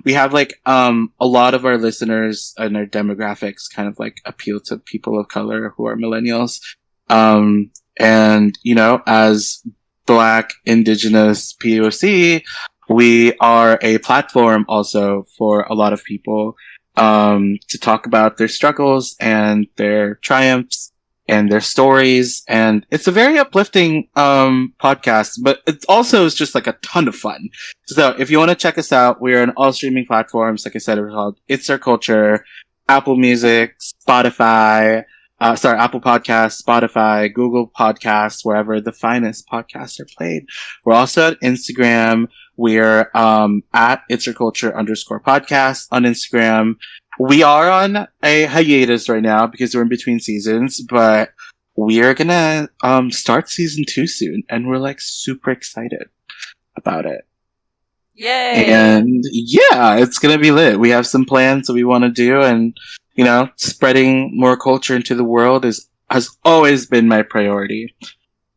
We have like, a lot of our listeners and our demographics kind of like appeal to people of color who are millennials. And you know, as Black, Indigenous, POC, we are a platform also for a lot of people, to talk about their struggles and their triumphs and their stories. And it's a very uplifting, podcast, but it also is just like a ton of fun. So if you want to check us out, we're on all streaming platforms. Like I said, we're called It's Our Culture, Apple Music, Spotify, Apple Podcasts, Spotify, Google Podcasts, wherever the finest podcasts are played. We're also at Instagram. We're, at It's Our Culture _podcast on Instagram. We are on a hiatus right now because we're in between seasons, but we're gonna, start season 2 soon. And we're like super excited about it. Yay! And yeah, it's gonna be lit. We have some plans that we want to do, and you know, spreading more culture into the world has always been my priority.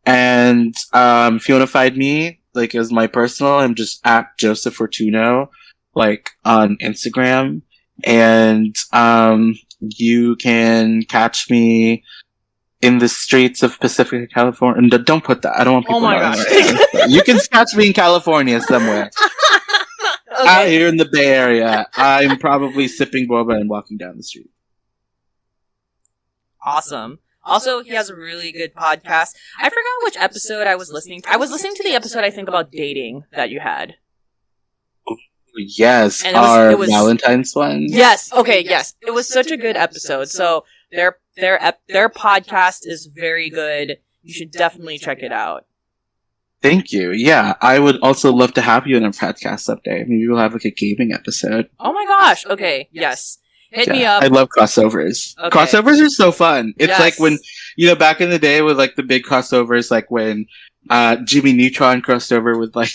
And if you want to find me, like as my personal, I'm just at Joseph Fortuno, like on Instagram. And you can catch me in the streets of Pacific California. And don't put that. I don't want people knowing. Gosh. You can catch me in California somewhere. Okay. Out here in the Bay Area, I'm probably sipping boba and walking down the street. Awesome. Also, he has a really good podcast. I forgot which episode I was listening to. I was listening to the episode, I think, about dating that you had. Yes, and it was Valentine's one. Yes. Okay. Yes, it was such a good episode. So their podcast is very good. You should definitely check it out. Thank you. Yeah, I would also love to have you in a podcast someday. Maybe we'll have like a gaming episode. Oh my gosh. Okay. Yes. Hit me up. I love crossovers. Okay. Crossovers are so fun. It's like when, you know, back in the day with like the big crossovers, like when Jimmy Neutron crossed over with like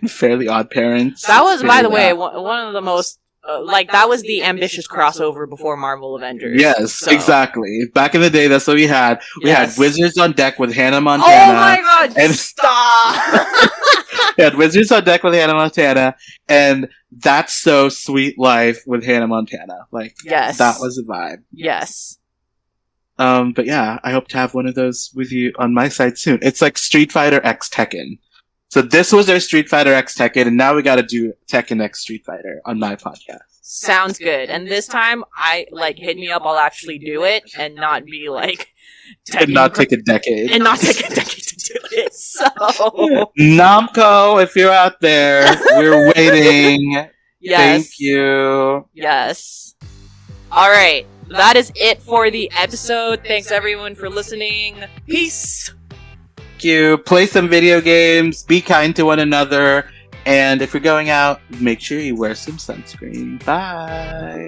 Fairly Odd Parents. That was, by the way, one of the most, that was the ambitious crossover before Marvel Avengers. Yes, so. Exactly. Back in the day, that's what we had. We had Wizards on Deck with Hannah Montana. Oh my god, and stop! We had Wizards on Deck with Hannah Montana, and That's So Sweet Life with Hannah Montana. Like, that was a vibe. Yes. But yeah, I hope to have one of those with you on my side soon. It's like Street Fighter X Tekken. So this was our Street Fighter X Tekken, and now we gotta do Tekken X Street Fighter on my podcast. Sounds good. And this time, hit me up, I'll actually do it, and not be like... and not take a decade. And not take a decade to do it. So Namco, if you're out there, we're waiting. yes. Thank you. Yes. All right. That is it for the episode. Thanks everyone for listening. Peace. Thank you. Play some video games. Be kind to one another. And if you're going out, make sure you wear some sunscreen. Bye.